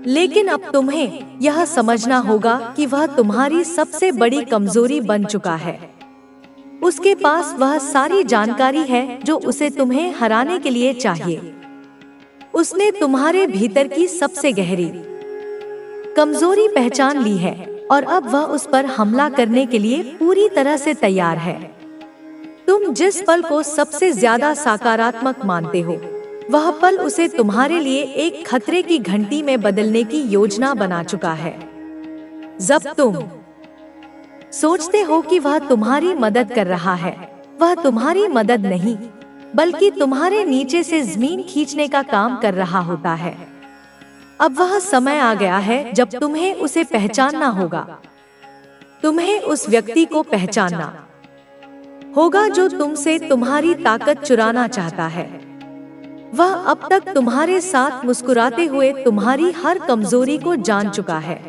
Speaker 1: लेकिन अब तुम्हें यह समझना होगा कि वह तुम्हारी सबसे बड़ी कमजोरी बन चुका है। उसके पास वह सारी जानकारी है जो उसे तुम्हें हराने के लिए चाहिए। उसने तुम्हारे भीतर की सबसे गहरी कमजोरी पहचान ली है और अब वह उस पर हमला करने के लिए पूरी तरह से तैयार है। तुम जिस पल को सबसे ज्यादा सकारात्मक मानते हो, वह पल उसे तुम्हारे लिए एक खतरे की घंटी में बदलने की योजना बना चुका है। जब तुम सोचते हो कि वह तुम्हारी मदद कर रहा है, वह तुम्हारी मदद नहीं, बल्कि तुम्हारे नीचे से जमीन खींचने का काम कर रहा होता है। अब वह समय आ गया है जब तुम्हें उसे पहचानना होगा। तुम्हें उस व्यक्ति को पहचानना होगा जो तुमसे तुम्हारी ताकत चुराना चाहता है। वह अब तक तुम्हारे साथ मुस्कुराते हुए तुम्हारी हर कमजोरी को जान चुका है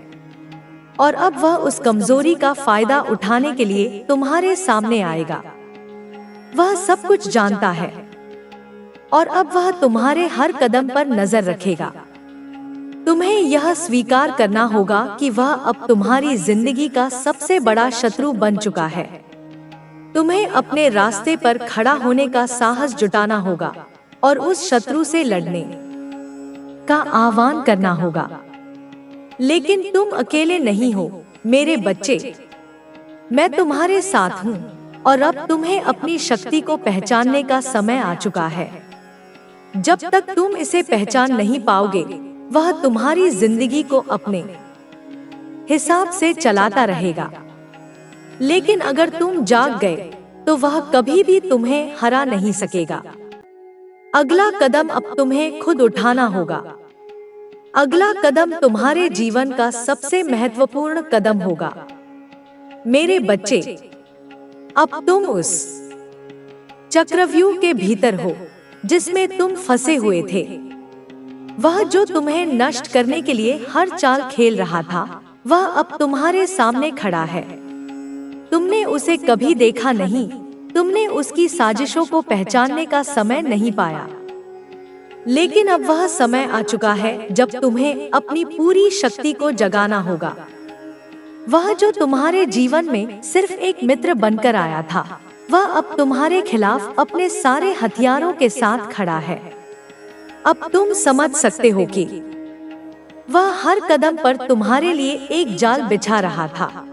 Speaker 1: और अब वह उस कमजोरी का फायदा उठाने के लिए तुम्हारे सामने आएगा। वह सब कुछ जानता है और अब वह तुम्हारे हर कदम पर नजर रखेगा। तुम्हें यह स्वीकार करना होगा कि वह अब तुम्हारी जिंदगी का सबसे बड़ा शत्रु बन चुका है। तुम्हें अपने रास्ते पर खड़ा होने का साहस जुटाना होगा और उस शत्रु से लड़ने का आह्वान करना होगा। लेकिन तुम अकेले नहीं हो मेरे बच्चे, मैं तुम्हारे साथ हूँ और अब तुम्हें अपनी शक्ति को पहचानने का समय आ चुका है। जब तक तुम इसे पहचान नहीं पाओगे, वह तुम्हारी जिंदगी को अपने हिसाब से चलाता रहेगा। लेकिन अगर तुम जाग गए तो वह कभी भी तुम्हें हरा नहीं सकेगा। अगला कदम अब तुम्हें खुद उठाना होगा। अगला कदम तुम्हारे जीवन का सबसे महत्वपूर्ण कदम होगा। मेरे बच्चे, अब तुम उस चक्रव्यूह के भीतर हो जिसमें तुम फंसे हुए थे। वह जो तुम्हें नष्ट करने के लिए हर चाल खेल रहा था, वह अब तुम्हारे सामने खड़ा है। तुमने उसे कभी देखा नहीं, तुमने उसकी साजिशों को पहचानने का समय नहीं पाया। लेकिन अब वह समय आ चुका है जब तुम्हें अपनी पूरी शक्ति को जगाना होगा। वह जो तुम्हारे जीवन में सिर्फ एक मित्र बनकर आया था, वह अब तुम्हारे खिलाफ अपने सारे हथियारों के साथ खड़ा है। अब तुम समझ सकते हो कि वह हर कदम पर तुम्हारे लिए एक जाल बिछा रहा था।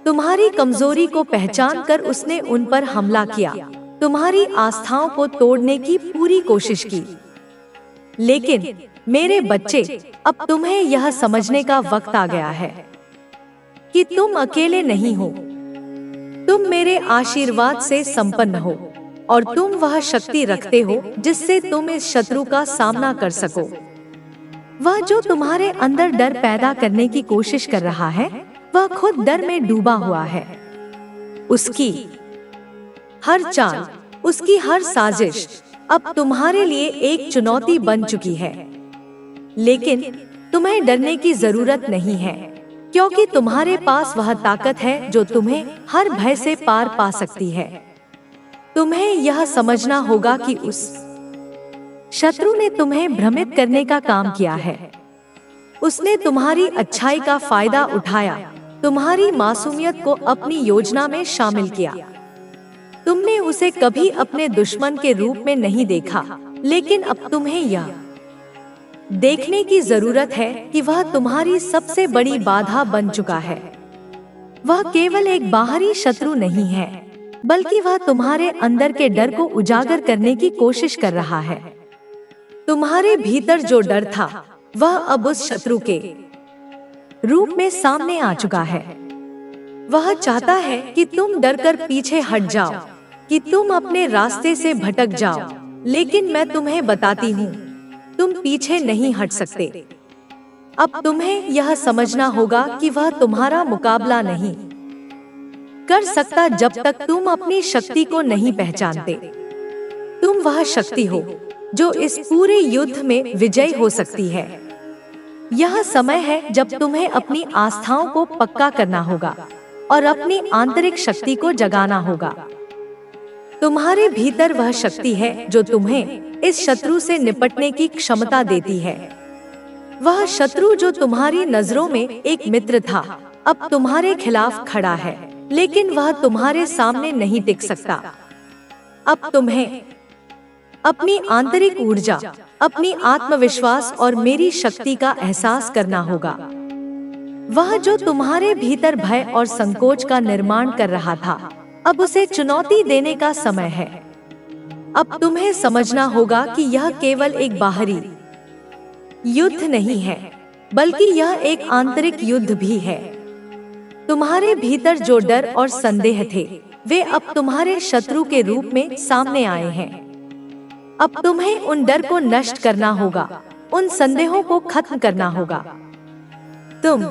Speaker 1: तुम्हारी कमजोरी को पहचान कर उसने उन पर हमला किया, तुम्हारी आस्थाओं को तोड़ने की पूरी कोशिश की। लेकिन मेरे बच्चे, अब तुम्हें यह समझने का वक्त आ गया है कि तुम अकेले नहीं हो। तुम मेरे आशीर्वाद से संपन्न हो और तुम वह शक्ति रखते हो जिससे तुम इस शत्रु का सामना कर सको। वह जो तुम्हारे अंदर डर पैदा करने की कोशिश कर रहा है, वह खुद डर में डूबा हुआ है। उसकी हर चाल, उसकी हर साजिश अब तुम्हारे लिए एक चुनौती बन चुकी है। लेकिन तुम्हें डरने की जरूरत नहीं है, क्योंकि तुम्हारे पास वह ताकत है जो तुम्हें हर भय से पार पा सकती है। तुम्हें यह समझना होगा कि उस शत्रु ने तुम्हें भ्रमित करने का काम किया है। उसने तुम्हारी अच्छाई का फायदा उठाया, तुम्हारी मासूमियत को अपनी योजना में शामिल किया। तुमने उसे कभी अपने दुश्मन के रूप में नहीं देखा, लेकिन अब तुम्हें यह देखने की जरूरत है कि वह तुम्हारी सबसे बड़ी बाधा बन चुका है। वह केवल एक बाहरी शत्रु नहीं है, बल्कि वह तुम्हारे अंदर के डर को उजागर करने की कोशिश कर रहा है। तुम्हारे भीतर जो डर था, वह अब उस शत्रु के रूप में सामने आ चुका है। वह चाहता है कि तुम डरकर पीछे हट जाओ, कि तुम अपने रास्ते से भटक जाओ। लेकिन मैं तुम्हें बताती हूँ तुम पीछे नहीं हट सकते। अब तुम्हें यह समझना होगा कि वह तुम्हारा मुकाबला नहीं कर सकता जब तक तुम अपनी शक्ति को नहीं पहचानते। तुम वह शक्ति हो जो इस पूरे युद्ध में विजयी हो सकती है। यह समय है जब तुम्हें अपनी आस्थाओं को पक्का करना होगा और अपनी आंतरिक शक्ति को जगाना होगा। तुम्हारे भीतर वह शक्ति है जो तुम्हें इस शत्रु से निपटने की क्षमता देती है। वह शत्रु जो तुम्हारी नजरों में एक मित्र था, अब तुम्हारे खिलाफ खड़ा है, लेकिन वह तुम्हारे सामने नहीं टिक सकता। अब तुम्हें अपनी आंतरिक ऊर्जा, अपनी आत्मविश्वास और मेरी शक्ति का एहसास करना होगा। वह जो तुम्हारे भीतर भय और संकोच का निर्माण कर रहा था, अब उसे चुनौती देने का समय है। अब तुम्हें समझना होगा कि यह केवल एक बाहरी युद्ध नहीं है, बल्कि यह एक आंतरिक युद्ध भी है। तुम्हारे भीतर जो डर और संदेह थे, वे अब तुम्हारे शत्रु के रूप में सामने आए हैं। अब तुम्हें उन डर को नष्ट करना होगा, उन संदेहों को खत्म करना होगा। तुम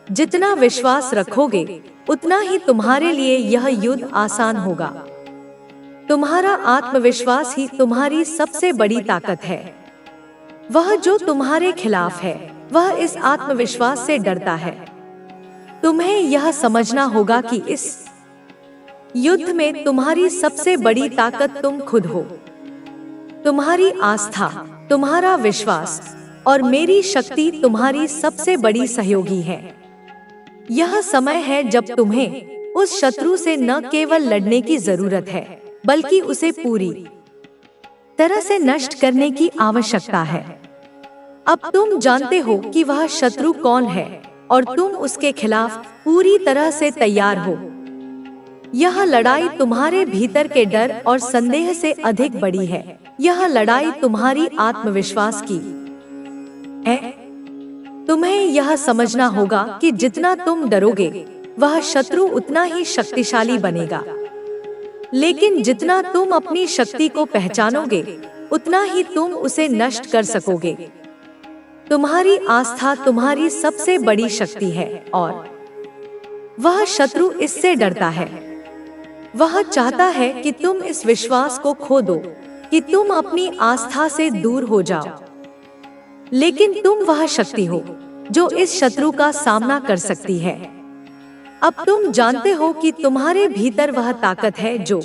Speaker 1: जितना विश्वास रखोगे, उतना ही तुम्हारे लिए यह युद्ध आसान होगा। तुम्हारा आत्मविश्वास ही तुम्हारी सबसे बड़ी ताकत है। वह जो तुम्हारे खिलाफ है, वह इस आत्मविश्वास से डरता है। तुम्हें यह समझना होगा कि इस युद्ध में तुम्हारी सबसे बड़ी ताकत तुम खुद हो। तुम्हारी आस्था, तुम्हारा विश्वास और मेरी शक्ति तुम्हारी सबसे बड़ी सहयोगी है। यह समय है जब तुम्हें उस शत्रु से न केवल लड़ने की जरूरत है, बल्कि उसे पूरी तरह से नष्ट करने की आवश्यकता है। अब तुम जानते हो कि वह शत्रु कौन है और तुम उसके खिलाफ पूरी तरह से तैयार हो। यह लड़ाई तुम्हारे भीतर के डर और संदेह से अधिक बड़ी है। यह लड़ाई तुम्हारी आत्मविश्वास की है। तुम्हें यह समझना होगा कि जितना तुम डरोगे, वह शत्रु उतना ही शक्तिशाली बनेगा। लेकिन जितना तुम अपनी शक्ति को पहचानोगे, उतना ही तुम उसे नष्ट कर सकोगे। तुम्हारी आस्था तुम्हारी सबसे बड़ी शक्ति है और वह शत्रु इससे डरता है। वह चाहता है कि तुम इस विश्वास को खो दो कि तुम अपनी आस्था से दूर हो जाओ। लेकिन तुम वह शक्ति हो जो इस शत्रु का सामना कर सकती है। अब तुम जानते हो कि तुम्हारे भीतर वह ताकत है जो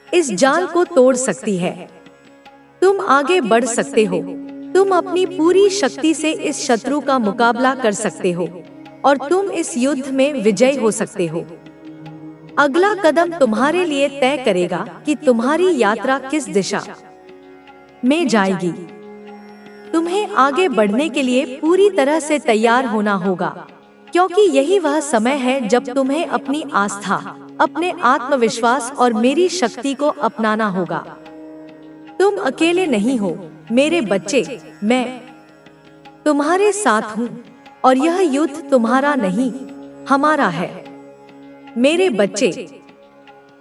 Speaker 1: इस जाल को तोड़ सकती है। तुम आगे बढ़ सकते हो। तुम अपनी पूरी शक्ति से इस शत्रु का मुकाबला कर सकते हो और तुम इस युद्ध में विजयी हो सकते हो। अगला कदम तुम्हारे लिए तय करेगा कि तुम्हारी यात्रा किस दिशा में जाएगी। तुम्हें आगे बढ़ने के लिए पूरी तरह से तैयार होना होगा, क्योंकि यही वह समय है जब तुम्हें अपनी आस्था, अपने आत्मविश्वास और मेरी शक्ति को अपनाना होगा। तुम अकेले नहीं हो मेरे बच्चे, मैं तुम्हारे साथ हूँ और यह युद्ध तुम्हारा नहीं, हमारा है। मेरे बच्चे,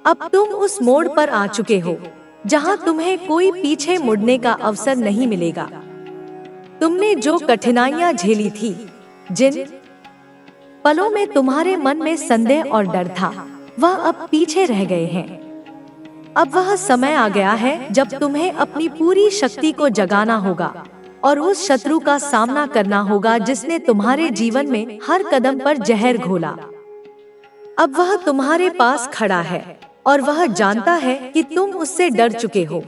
Speaker 1: अब तुम उस मोड़ पर आ चुके हो जहाँ तुम्हें कोई पीछे मुड़ने का अवसर नहीं मिलेगा। तुमने जो कठिनाइयाँ झेली थी, जिन पलों में तुम्हारे मन में संदेह और डर था, वह अब पीछे रह गए हैं। अब वह समय आ गया है जब तुम्हें अपनी पूरी शक्ति को जगाना होगा और उस शत्रु का सामना करना होगा जिसने तुम्हारे जीवन में हर कदम पर जहर घोला। अब वह तुम्हारे पास खड़ा है और वह जानता है कि तुम उससे डर चुके हो।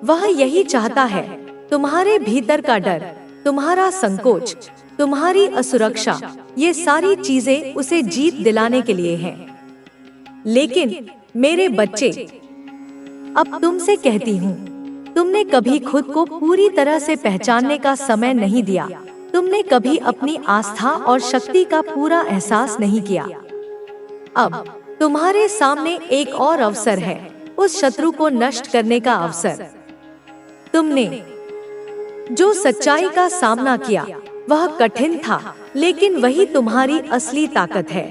Speaker 1: वह यही चाहता है, तुम्हारे भीतर का डर, तुम्हारा संकोच, तुम्हारी असुरक्षा, ये सारी चीजें उसे जीत दिलाने के लिए हैं। लेकिन मेरे बच्चे, अब तुमसे कहती हूँ, तुमने कभी खुद को पूरी तरह से पहचानने का समय नहीं दिया। तुमने कभी अपनी आस्था और शक्ति का पूरा एहसास नहीं किया। अब तुम्हारे सामने एक और अवसर है, उस शत्रु को नष्ट करने का अवसर। तुमने जो सच्चाई का सामना किया, वह कठिन था, लेकिन वही तुम्हारी असली ताकत है।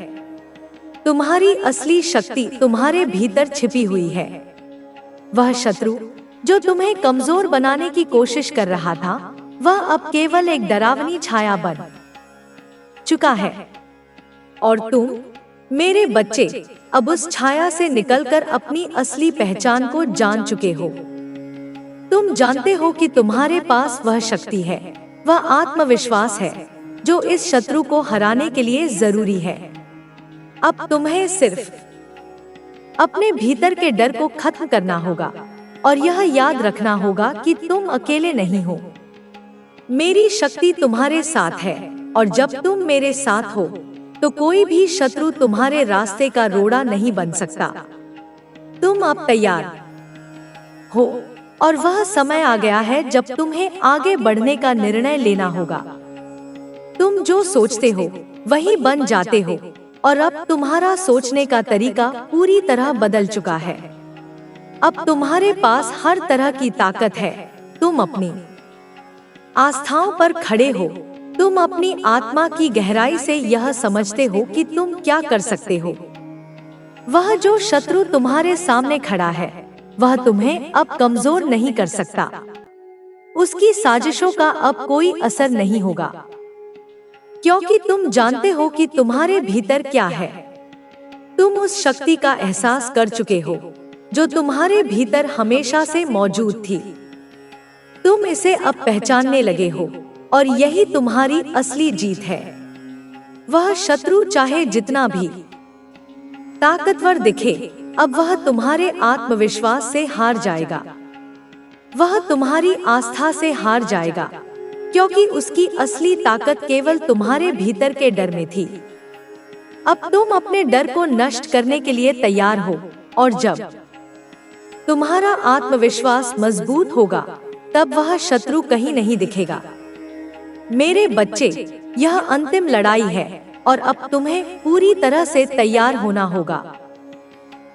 Speaker 1: तुम्हारी असली शक्ति तुम्हारे भीतर छिपी हुई है। वह शत्रु जो तुम्हें कमजोर बनाने की कोशिश कर रहा था, वह अब केवल एक डरावनी छाया बन चुका है। और तुम, मेरे बच्चे, अब उस छाया से निकलकर अपनी असली पहचान को जान चुके हो। तुम जानते हो कि तुम्हारे पास वह शक्ति है, वह आत्मविश्वास है जो इस शत्रु को हराने के लिए जरूरी है। अब तुम्हें सिर्फ अपने भीतर के डर को खत्म करना होगा और यह याद रखना होगा कि तुम अकेले नहीं हो। मेरी शक्ति तुम्हारे साथ है और जब तुम मेरे साथ हो तो कोई भी शत्रु तुम्हारे रास्ते का रोड़ा नहीं बन सकता। तुम अब तैयार हो और वह समय आ गया है जब तुम्हें आगे बढ़ने का निर्णय लेना होगा। तुम जो सोचते हो वही बन जाते हो और अब तुम्हारा सोचने का तरीका पूरी तरह बदल चुका है। अब तुम्हारे पास हर तरह की ताकत है। तुम अपनी आस्थाओं पर खड़े हो। तुम अपनी आत्मा की गहराई से यह समझते हो कि तुम क्या कर सकते हो। वह जो शत्रु तुम्हारे सामने खड़ा है, वह तुम्हें अब कमजोर नहीं कर सकता। उसकी साजिशों का अब कोई असर नहीं होगा, क्योंकि तुम जानते हो कि तुम्हारे भीतर क्या है। तुम उस शक्ति का एहसास कर चुके हो जो तुम्हारे भीतर हमेशा से मौजूद थी। तुम इसे अब पहचानने लगे हो और यही तुम्हारी असली जीत है। वह शत्रु चाहे जितना भी ताकतवर दिखे, अब वह तुम्हारे आत्मविश्वास से हार जाएगा। वह तुम्हारी आस्था से हार जाएगा, क्योंकि उसकी असली ताकत केवल तुम्हारे भीतर के डर में थी। अब तुम अपने डर को नष्ट करने के लिए तैयार हो और जब तुम्हारा आत्मविश्वास मजबूत होगा, तब वह शत्रु कहीं नहीं दिखेगा। मेरे बच्चे, यह अंतिम लड़ाई है और अब तुम्हें पूरी तरह से तैयार होना होगा।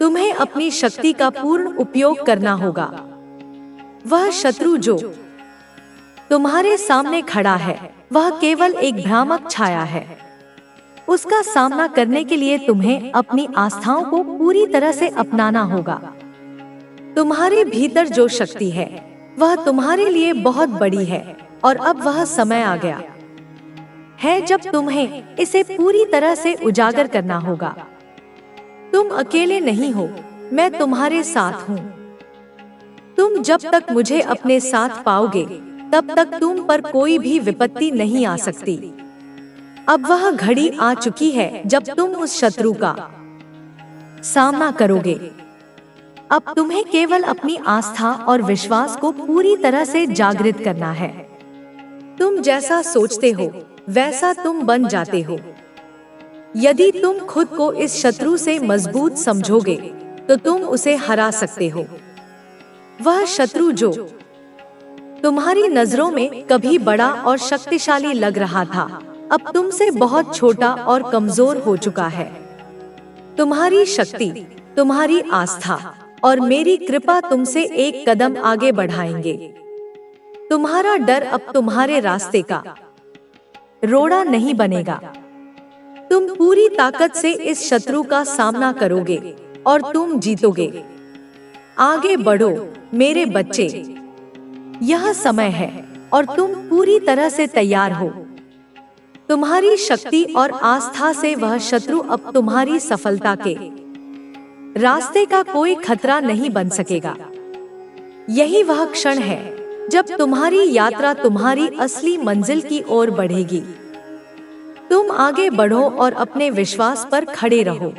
Speaker 1: तुम्हें अपनी शक्ति का पूर्ण उपयोग करना होगा। वह शत्रु जो तुम्हारे सामने खड़ा है, वह केवल एक भ्रामक छाया है। उसका सामना करने के लिए तुम्हें अपनी आस्थाओं को पूरी तरह से अपनाना होगा। तुम्हारे भीतर जो शक्ति है, वह तुम्हारे लिए बहुत बड़ी है और अब वह समय आ गया है जब तुम्हें इसे पूरी तरह से उजागर करना होगा। तुम अकेले नहीं हो, मैं तुम्हारे साथ हूँ। तुम जब तक मुझे अपने साथ पाओगे, तब तक तुम पर कोई भी विपत्ति नहीं आ सकती। अब वह घड़ी आ चुकी है जब तुम उस शत्रु का सामना करोगे। अब तुम्हें केवल अपनी आस्था और विश्वास को पूरी तरह से जागृत करना है। तुम जैसा सोचते हो, वैसा तुम बन जाते हो। यदि तुम खुद को इस शत्रु से मजबूत समझोगे, तो तुम उसे हरा सकते हो। वह शत्रु जो तुम्हारी नजरों में कभी बड़ा और शक्तिशाली लग रहा था, अब तुमसे बहुत छोटा और कमजोर हो चुका है। तुम्हारी शक्ति, तुम्हारी आस्था और मेरी कृपा तुमसे एक कदम आगे बढ़ाएंगे। तुम्हारा डर अब तुम्हारे रास्ते का रोड़ा नहीं बनेगा। तुम पूरी ताकत से इस शत्रु का सामना करोगे और तुम जीतोगे। आगे बढ़ो मेरे बच्चे, यह समय है और तुम पूरी तरह से तैयार हो। तुम्हारी शक्ति और आस्था से वह शत्रु अब तुम्हारी सफलता के रास्ते का कोई खतरा नहीं बन सकेगा। यही वह क्षण है जब तुम्हारी यात्रा तुम्हारी असली मंजिल की ओर बढ़ेगी। तुम आगे बढ़ो और अपने विश्वास पर खड़े रहो।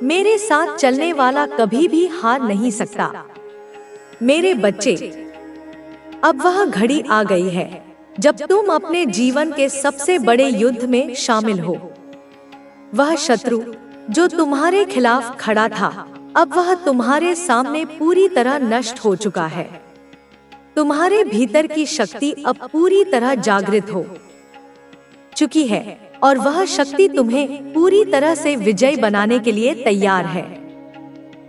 Speaker 1: मेरे साथ चलने वाला कभी भी हार नहीं सकता। मेरे बच्चे, अब वह घड़ी आ गई है जब तुम अपने जीवन के सबसे बड़े युद्ध में शामिल हो। वह शत्रु जो तुम्हारे खिलाफ खड़ा था, अब वह तुम्हारे सामने पूरी तरह नष्ट हो चुका है। तुम्हारे भीतर की शक्ति अब पूरी तरह जागृत हो चुकी है और वह शक्ति तुम्हें पूरी तरह से विजयी बनाने के लिए तैयार है।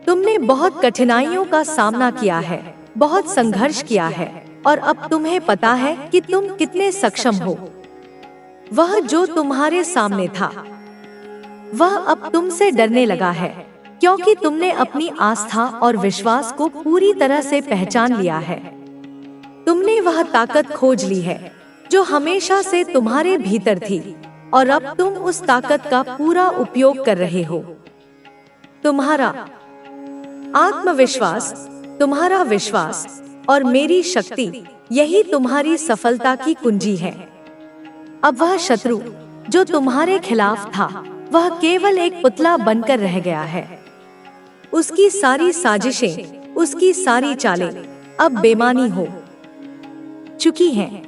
Speaker 1: तुमने बहुत कठिनाइयों का सामना किया है, बहुत संघर्ष किया है और अब तुम्हें पता है कि तुम कितने सक्षम हो। वह जो तुम्हारे सामने था, वह अब तुमसे डरने लगा है। क्योंकि तुमने अपनी आस्था और विश्वास को पूरी तरह से पहचान लिया है। तुमने वह ताकत खोज ली है जो हमेशा से तुम्हारे भीतर थी, और अब तुम उस ताकत का पूरा उपयोग कर रहे हो। तुम्हारा आत्मविश्वास, तुम्हारा विश्वास और मेरी शक्ति, यही तुम्हारी सफलता की कुंजी है। अब वह शत्रु जो तुम्हारे खिलाफ था, वह केवल एक पुतला बनकर रह गया है। उसकी सारी साजिशें, उसकी सारी चालें अब बेमानी हो चुकी हैं।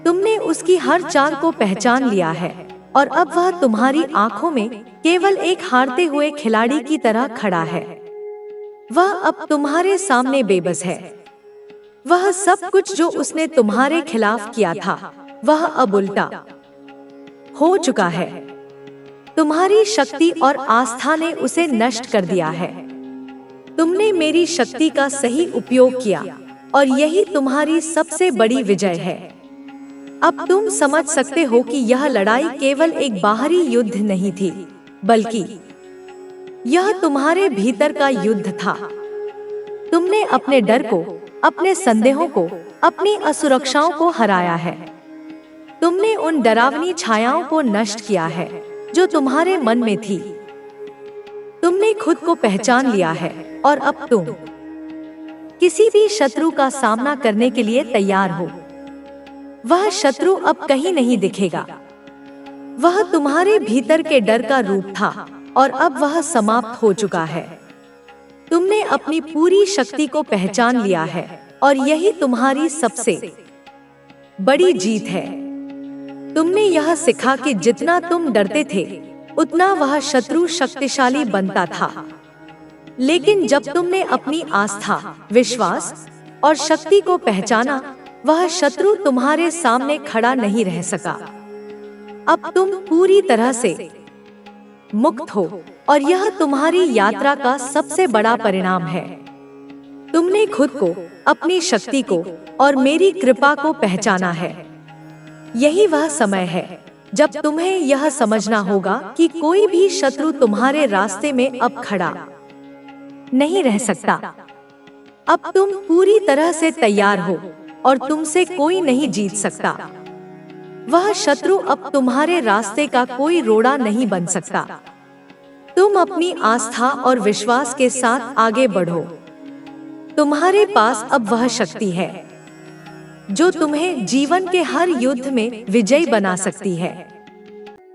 Speaker 1: तुमने उसकी हर चाल को पहचान लिया है, और अब वह तुम्हारी आंखों में केवल एक हारते हुए खिलाड़ी की तरह खड़ा है। वह अब तुम्हारे सामने बेबस है। वह सब कुछ जो उसने तुम्हारे खिलाफ किया था, वह अब उल्टा हो चुका है। तुम्हारी शक्ति और आस्था ने उसे नष्ट कर दिया है। तुमने मेरी शक्ति का सही उपयोग किया, और यही तुम्हारी सबसे बड़ी विजय है। अब तुम समझ सकते हो कि यह लड़ाई केवल एक बाहरी युद्ध नहीं थी, बल्कि यह तुम्हारे भीतर का युद्ध था। तुमने अपने डर को, अपने संदेहों को, अपनी असुरक्षाओं को हराया है। तुमने उन डरावनी छायाओं को नष्ट किया है जो तुम्हारे मन में थी। तुमने खुद को पहचान लिया है, और अब तुम किसी भी शत्रु का सामना करने के लिए तैयार हो। वह शत्रु अब कहीं नहीं दिखेगा। वह तुम्हारे भीतर के डर का रूप था, और अब वह समाप्त हो चुका है। तुमने अपनी पूरी शक्ति को पहचान लिया है, और यही तुम्हारी सबसे बड़ी जीत है। तुमने यह सीखा कि जितना तुम डरते थे, उतना वह शत्रु शक्तिशाली बनता था। लेकिन जब तुमने अपनी आस्था, विश्वास और शक्ति को पहचाना, वह शत्रु तुम्हारे सामने खड़ा नहीं रह सका। अब तुम पूरी तरह से मुक्त हो, और यह तुम्हारी यात्रा का सबसे बड़ा परिणाम है। तुमने खुद को, अपनी शक्ति को और मेरी कृपा को पहचाना है। यही वह समय है जब तुम्हें यह समझना होगा कि कोई भी शत्रु तुम्हारे रास्ते में अब खड़ा नहीं रह सकता। अब तुम पूरी तरह से तैयार हो, और तुमसे कोई नहीं जीत सकता। वह शत्रु अब तुम्हारे रास्ते का कोई रोड़ा नहीं बन सकता। तुम अपनी आस्था और विश्वास के साथ आगे बढ़ो। तुम्हारे पास अब वह शक्ति है जो तुम्हें जीवन के हर युद्ध में विजयी बना सकती है।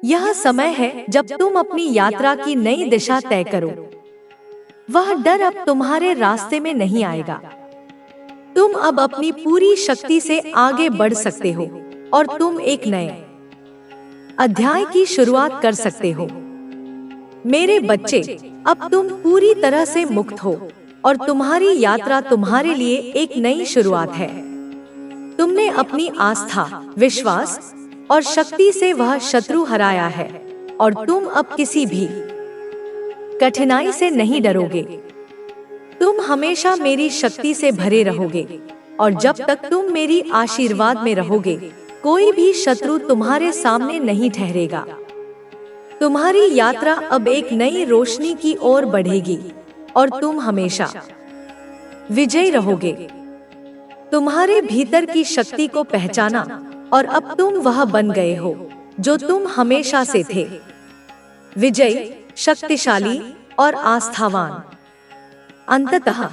Speaker 1: यह समय है जब तुम अपनी यात्रा की नई दिशा तय करो। वह डर अब तुम्हारे रास्ते में नहीं आएगा। तुम अब अपनी पूरी शक्ति से आगे बढ़ सकते हो, और तुम एक नए अध्याय की शुरुआत कर सकते हो। मेरे बच्चे, अब तुम पूरी तरह से मुक्त हो, और तुम्हारी यात्रा तुम्हारे लिए एक नई शुरुआत है। तुमने अपनी आस्था, विश्वास और शक्ति से वह शत्रु हराया है, और तुम अब किसी भी कठिनाई से नहीं डरोगे। तुम हमेशा मेरी शक्ति से भरे रहोगे, और जब तक तुम मेरी आशीर्वाद में रहोगे, कोई भी शत्रु तुम्हारे सामने नहीं ठहरेगा। तुम्हारी यात्रा अब एक नई रोशनी की ओर बढ़ेगी, और तुम हमेशा विजयी रहोगे। तुम्हारे भीतर की शक्ति को पहचाना, और अब तुम वह बन गए हो जो तुम हमेशा से थे, विजयी, शक्तिशाली और आस्थावान। अंततः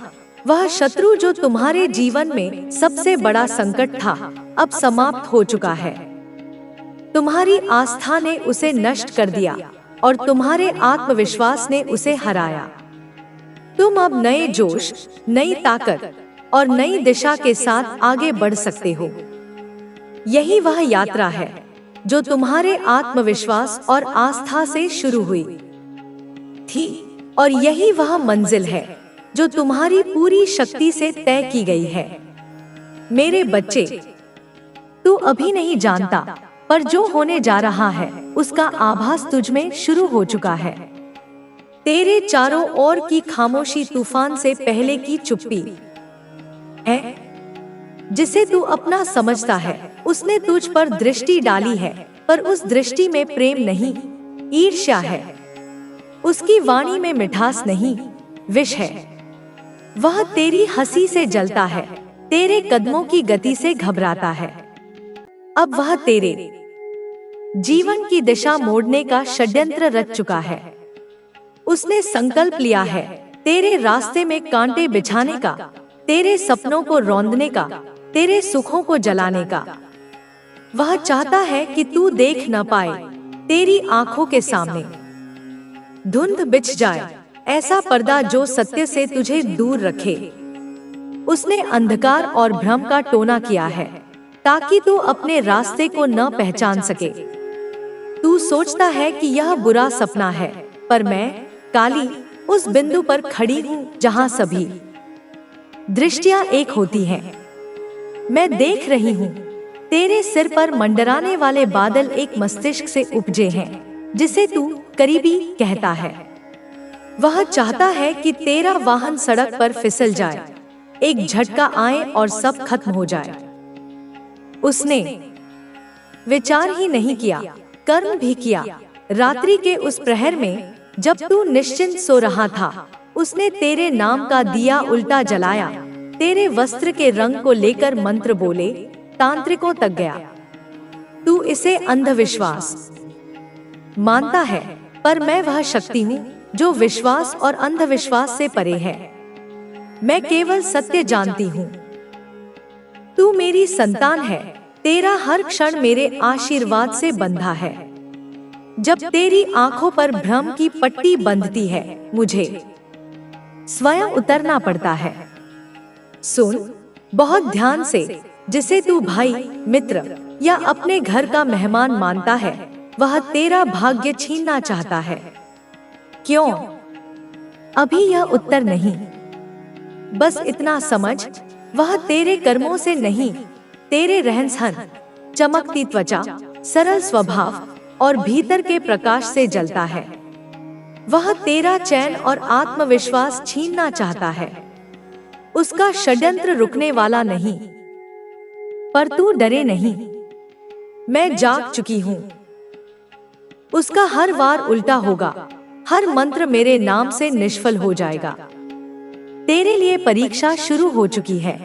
Speaker 1: वह शत्रु जो तुम्हारे जीवन में सबसे बड़ा संकट था, अब समाप्त हो चुका है। तुम्हारी आस्था ने उसे नष्ट कर दिया, और तुम्हारे आत्मविश्वास ने उसे हराया। तुम अब नए जोश, नई ताकत और नई दिशा के साथ आगे बढ़ सकते हो। यही वह यात्रा है जो तुम्हारे आत्मविश्वास और आस्था से शुरू हुई थी, और यही वह मंजिल है जो तुम्हारी पूरी शक्ति से तय की गई है। मेरे बच्चे, तू अभी नहीं जानता, पर जो होने जा रहा है उसका आभास तुझ में शुरू हो चुका है। तेरे चारों ओर की खामोशी तूफान से पहले की चुप्पी है जिसे तू अपना समझता है। उसने तुझ पर दृष्टि डाली है, पर उस दृष्टि में प्रेम नहीं, ईर्ष्या है। उसकी वाणी में मिठास नहीं, विष है। वह तेरी हंसी से जलता है, तेरे कदमों की गति से घबराता है। अब वह तेरे जीवन की दिशा मोड़ने का षड्यंत्र रच चुका है। उसने संकल्प लिया है तेरे रास्ते में कांटे बिछाने का, तेरे सपनों को रौंदने का, तेरे सुखों को जलाने का। वह चाहता है कि तू देख न पाए, तेरी आंखों के सामने धुंध बिछ जाए, ऐसा पर्दा जो सत्य से तुझे दूर रखे। उसने अंधकार और भ्रम का टोना किया है ताकि तू अपने रास्ते को न पहचान सके। तू सोचता है कि यह बुरा सपना है, पर मैं काली उस बिंदु पर खड़ी हूँ जहाँ सभी दृष्टियां एक होती हैं। मैं देख रही हूँ तेरे सिर पर मंडराने वाले बादल एक मस्तिष्क से उपजे हैं जिसे तू करीबी कहता है। वह चाहता है कि तेरा वाहन सड़क पर फिसल जाए, एक झटका आए और सब खत्म हो जाए। उसने विचार ही नहीं किया, कर्म भी किया। रात्रि के उस प्रहर में जब तू निश्चिंत सो रहा था, उसने तेरे नाम का दिया उल्टा जलाया, तेरे वस्त्र के रंग को लेकर मंत्र बोले, तांत्रिकों तक गया। तू इसे अंधविश्वास मानता है, पर मैं वह शक्ति हूँ जो विश्वास और अंधविश्वास से परे है। मैं केवल सत्य जानती हूँ। तू मेरी संतान है, तेरा हर क्षण मेरे आशीर्वाद से बंधा है। जब तेरी आंखों पर भ्रम की पट्टी बंधती है, मुझे स्वयं उतरना पड़ता है। सुन बहुत ध्यान से, जिसे तू भाई, मित्र या अपने घर का मेहमान मानता है, वह तेरा भाग्य छीनना चाहता है। क्यों? अभी यह उत्तर नहीं, बस इतना समझ, वह तेरे कर्मों से नहीं, तेरे रहन-सहन, चमकती त्वचा, सरल स्वभाव और भीतर के प्रकाश से जलता है। वह तेरा चैन और आत्मविश्वास छीनना चाहता है। उसका षड्यंत्र रुकने वाला नहीं, पर तू डरे नहीं, मैं जाग चुकी हूँ। उसका हर वार उल्टा होगा, हर मंत्र मेरे नाम से निष्फल हो जाएगा। तेरे लिए परीक्षा शुरू हो चुकी है।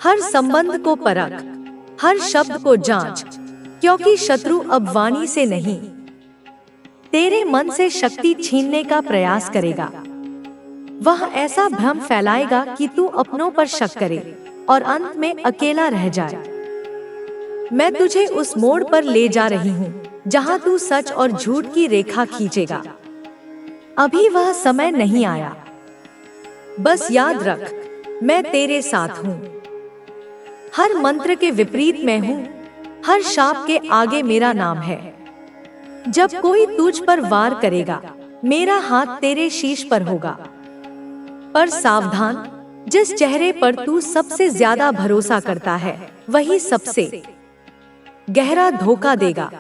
Speaker 1: हर संबंध को परख, हर शब्द को जांच, क्योंकि शत्रु अब वाणी से नहीं, तेरे मन से शक्ति छीनने का प्रयास करेगा। वह ऐसा भ्रम फैलाएगा कि तू अपनों पर शक करे और अंत में अकेला रह जाए। मैं तुझे उस मोड़ पर ले जा रही हूँ जहाँ तू सच और झूठ की रेखा खींचेगा। अभी वह समय नहीं आया। बस याद रख, मैं तेरे साथ हूँ। हर मंत्र के विपरीत मैं हूँ, हर शाप के आगे मेरा नाम है। जब कोई तुझ पर वार करेगा, मेरा हाथ तेरे शीश पर होगा। पर सावधान, जिस चेहरे पर तू सबसे ज्यादा भरोसा करता है, वही सबसे गहरा धोखा देगा।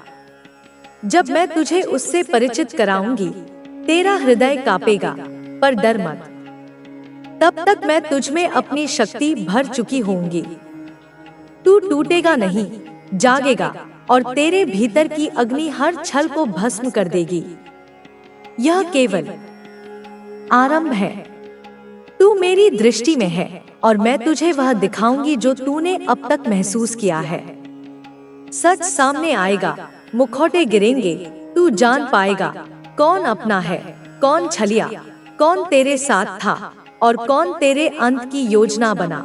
Speaker 1: जब मैं तुझे उससे परिचित कराऊंगी, तेरा हृदय कांपेगा, पर डर मत। तब तक मैं तुझ में अपनी शक्ति भर चुकी होंगी। तू टूटेगा नहीं, जागेगा, और तेरे भीतर की अग्नि हर छल को भस्म कर देगी। यह केवल आरंभ है। तू मेरी दृष्टि में है और मैं तुझे वह दिखाऊंगी जो तूने अब तक महसूस किया है। सच सामने आएगा, मुखौटे गिरेंगे, तू जान पाएगा कौन अपना है, कौन छलिया, कौन तेरे साथ था और कौन तेरे अंत की योजना बना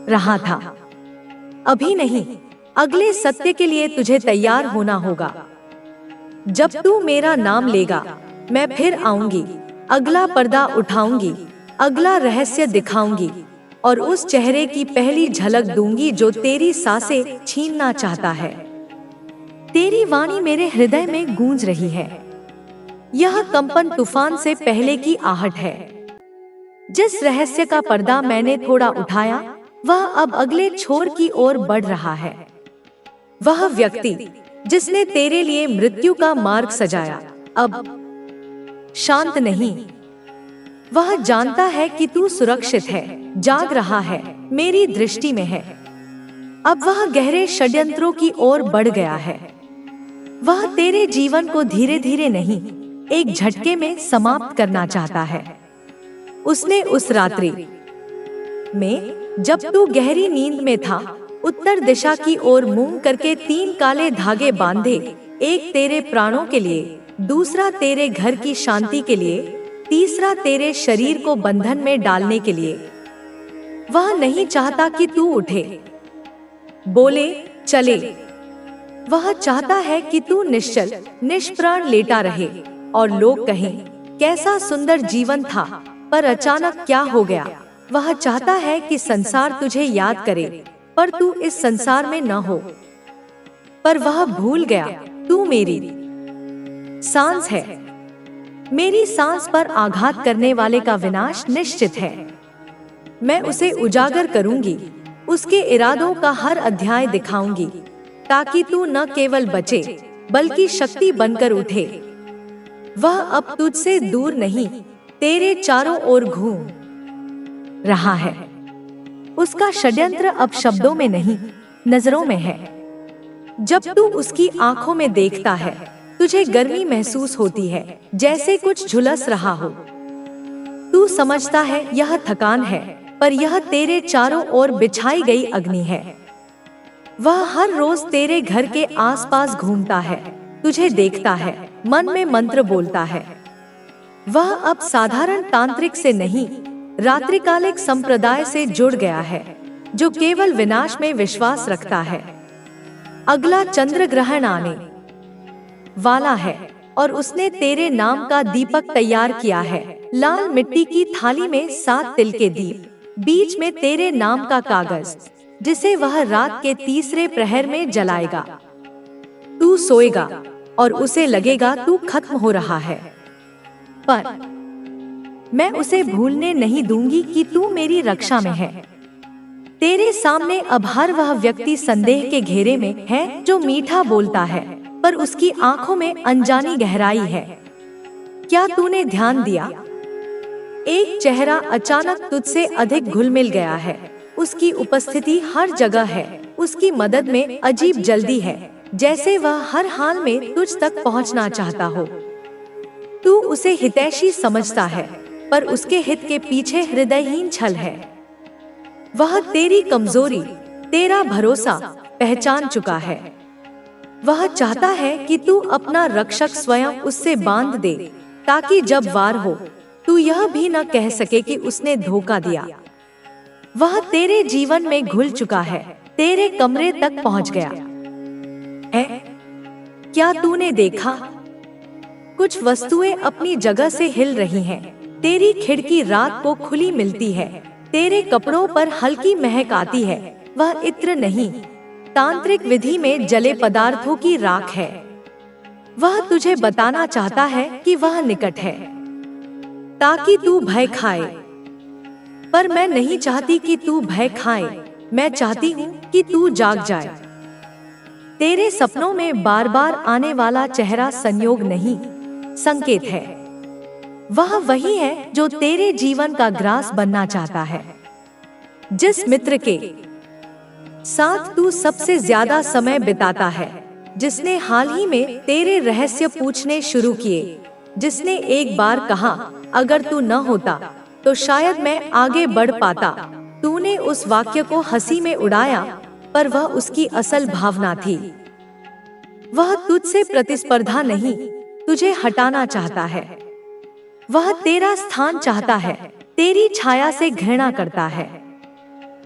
Speaker 1: रहा था। अभी नहीं, अगले सत्य के लिए तुझे तैयार होना होगा। जब तू मेरा नाम लेगा, मैं फिर आऊंगी, अगला पर्दा उठाऊंगी, अगला रहस्य दिखाऊंगी और उस चेहरे की पहली झलक दूंगी जो तेरी सांसें छीनना चाहता है। तेरी वाणी मेरे हृदय में गूंज रही है। यह कंपन तूफान से पहले की आहट है। जिस रहस्य का पर्दा मैंने थोड़ा उठाया, वह अब अगले छोर की ओर बढ़ रहा है। वह व्यक्ति जिसने तेरे लिए मृत्यु का मार्ग सजाया, अब शांत नहीं। वह जानता है कि तू सुरक्षित है, जाग रहा है, मेरी दृष्टि में है। अब वह गहरे षड्यंत्रों की ओर बढ़ गया है। वह तेरे जीवन को धीरे धीरे नहीं, एक झटके में समाप्त करना चाहता है। उसने उस रात्रि में, जब तू गहरी नींद में था, उत्तर दिशा की ओर मुंह करके 3 काले धागे बांधे, एक तेरे प्राणों के लिए, दूसरा तेरे घर की शांति के लिए, तीसरा तेरे शरीर को बंधन में डालने के लिए। वह नहीं चाहता कि तू उठे, बोले, चले। वह चाहता है कि तू निश्चल निष्प्राण लेटा रहे और लोग कहें, कैसा सुंदर जीवन था, पर अचानक क्या हो गया। वह चाहता है कि संसार तुझे याद करे, पर तू इस संसार में न हो। पर वह भूल गया, तू मेरी सांस है। मेरी सांस पर आघात करने वाले का विनाश निश्चित है। मैं उसे उजागर करूंगी, उसके इरादों का हर अध्याय दिखाऊंगी, ताकि तू न केवल बचे बल्कि शक्ति बनकर उठे। वह अब तुझसे दूर नहीं, तेरे चारों ओर घूम रहा है। उसका षड्यंत्र अब शब्दों में नहीं, नजरों में है। जब तू उसकी आंखों में देखता है, तुझे गर्मी महसूस होती है, जैसे कुछ झुलस रहा हो। तू समझता है यह थकान है, पर यह तेरे चारों ओर बिछाई गई अग्नि है। वह हर रोज तेरे घर के आसपास घूमता है, तुझे देखता है, मन में मंत्र बोलता है। वह अब साधारण तांत्रिक से नहीं, रात्रिकालिक संप्रदाय से जुड़ गया है, जो केवल विनाश में विश्वास रखता है। अगला चंद्र ग्रहण आने वाला है और उसने तेरे नाम का दीपक तैयार किया है। लाल मिट्टी की थाली में 7 तिल के दीप, बीच में तेरे नाम का कागज, जिसे वह रात के तीसरे प्रहर में जलाएगा। तू सोएगा और उसे लगेगा तू खत्म हो रहा है, पर मैं उसे भूलने नहीं दूंगी कि तू मेरी रक्षा में है। तेरे सामने अब हर वह व्यक्ति संदेह के घेरे में है, जो मीठा बोलता है, पर उसकी आंखों में अनजानी गहराई है। क्या तूने ध्यान दिया? एक चेहरा अचानक तुझसे अधिक घुल मिल गया है। उसकी उपस्थिति हर जगह है, उसकी मदद में अजीब जल्दी है, जैसे वह हर हाल में तुझ तक पहुंचना चाहता हो। तू उसे हितैषी समझता है, पर उसके हित के पीछे हृदयहीन छल है। वह तेरी कमजोरी, तेरा भरोसा पहचान चुका है। वह चाहता है कि तू अपना रक्षक स्वयं उससे बांध दे, ताकि जब वार हो, तू यह भी न कह सके कि उसने धोखा दिया। वह तेरे जीवन में घुल चुका है, तेरे कमरे तक पहुंच गया है। क्या तूने देखा? कुछ वस्तुएं अपनी जगह से हिल रही हैं। तेरी खिड़की रात को खुली मिलती है, तेरे कपड़ों पर हल्की महक आती है। वह इत्र नहीं, तांत्रिक विधि में जले पदार्थों की राख है। वह तुझे बताना चाहता है कि वह निकट है, ताकि तू भय खाए। पर मैं नहीं चाहती कि तू भय खाए, मैं चाहती हूँ कि तू जाग जाए। तेरे सपनों में बार बार आने वाला चेहरा संयोग नहीं, संकेत है। वह वही है जो तेरे जीवन का ग्रास बनना चाहता है। जिस मित्र के साथ तू सबसे ज्यादा समय बिताता है, जिसने हाल ही में तेरे रहस्य पूछने शुरू किए, जिसने एक बार कहा, अगर तू न होता तो शायद मैं आगे बढ़ पाता। तूने उस वाक्य को हंसी में उड़ाया, पर वह उसकी असल भावना थी। वह तुझसे प्रतिस्पर्धा नहीं, तुझे हटाना चाहता है। वह तेरा स्थान चाहता है, तेरी छाया से घृणा करता है।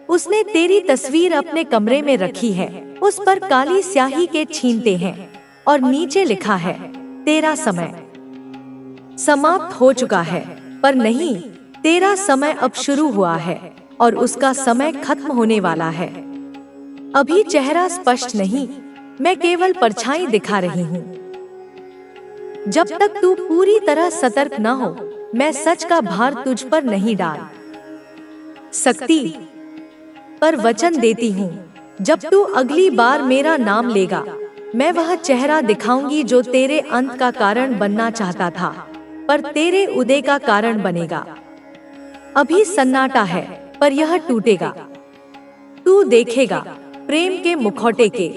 Speaker 1: उसने तेरी तस्वीर अपने कमरे में रखी है, उस पर काली स्याही के छींटे हैं और नीचे लिखा है, तेरा समय समाप्त हो चुका है। पर नहीं, तेरा समय अब शुरू हुआ है और उसका समय खत्म होने वाला है। अभी चेहरा स्पष्ट नहीं, मैं केवल परछाई दिखा रही हूँ। जब तक तू पूरी तरह सतर्क न हो, मैं सच का भार तुझ पर नहीं डाल सकती। पर वचन देती हूँ, जब तू अगली बार मेरा नाम लेगा, मैं वह चेहरा दिखाऊंगी जो तेरे अंत का कारण बनना चाहता था, पर तेरे उदय का कारण बनेगा। अभी सन्नाटा है, पर यह टूटेगा। तू देखेगा प्रेम के मुखौटे के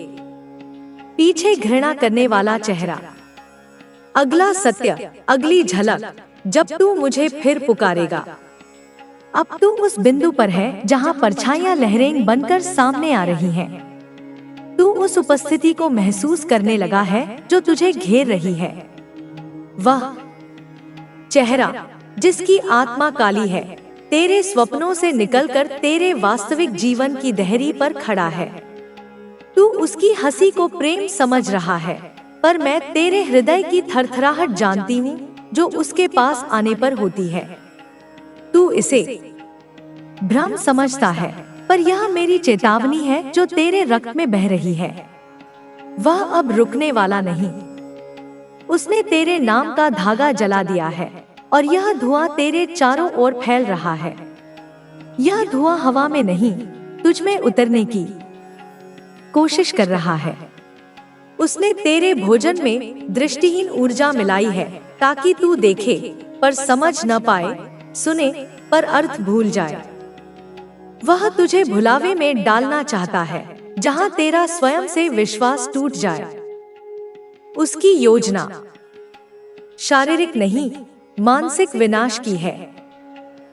Speaker 1: पीछे घृणा करने वाला चेहरा। अगला सत्य, अगली झलक, जब तू मुझे फिर पुकारेगा। अब तू उस बिंदु पर है जहां परछाइयां लहरें बनकर सामने आ रही हैं। तू उस उपस्थिति को महसूस करने लगा है जो तुझे घेर रही है। वह चेहरा जिसकी आत्मा काली है, तेरे स्वप्नों से निकलकर तेरे वास्तविक जीवन की दहरी पर खड़ा है। तू उसकी हंसी को प्रेम समझ रहा है, पर मैं तेरे हृदय की थरथराहट जानती हूँ जो उसके पास आने पर होती है। तू इसे भ्रम समझता है, पर यह मेरी चेतावनी है जो तेरे रक्त में बह रही है। वह अब रुकने वाला नहीं। उसने तेरे नाम का धागा जला दिया है और यह धुआं तेरे चारों ओर फैल रहा है। यह धुआं हवा में नहीं, तुझ में उतरने की कोशिश कर रहा है। उसने तेरे भोजन में दृष्टिहीन ऊर्जा मिलाई है ताकि तू देखे पर समझ न पाए, सुने पर अर्थ भूल जाए। वह तुझे भुलावे में डालना चाहता है जहां तेरा स्वयं से विश्वास टूट जाए। उसकी योजना शारीरिक नहीं, मानसिक विनाश की है।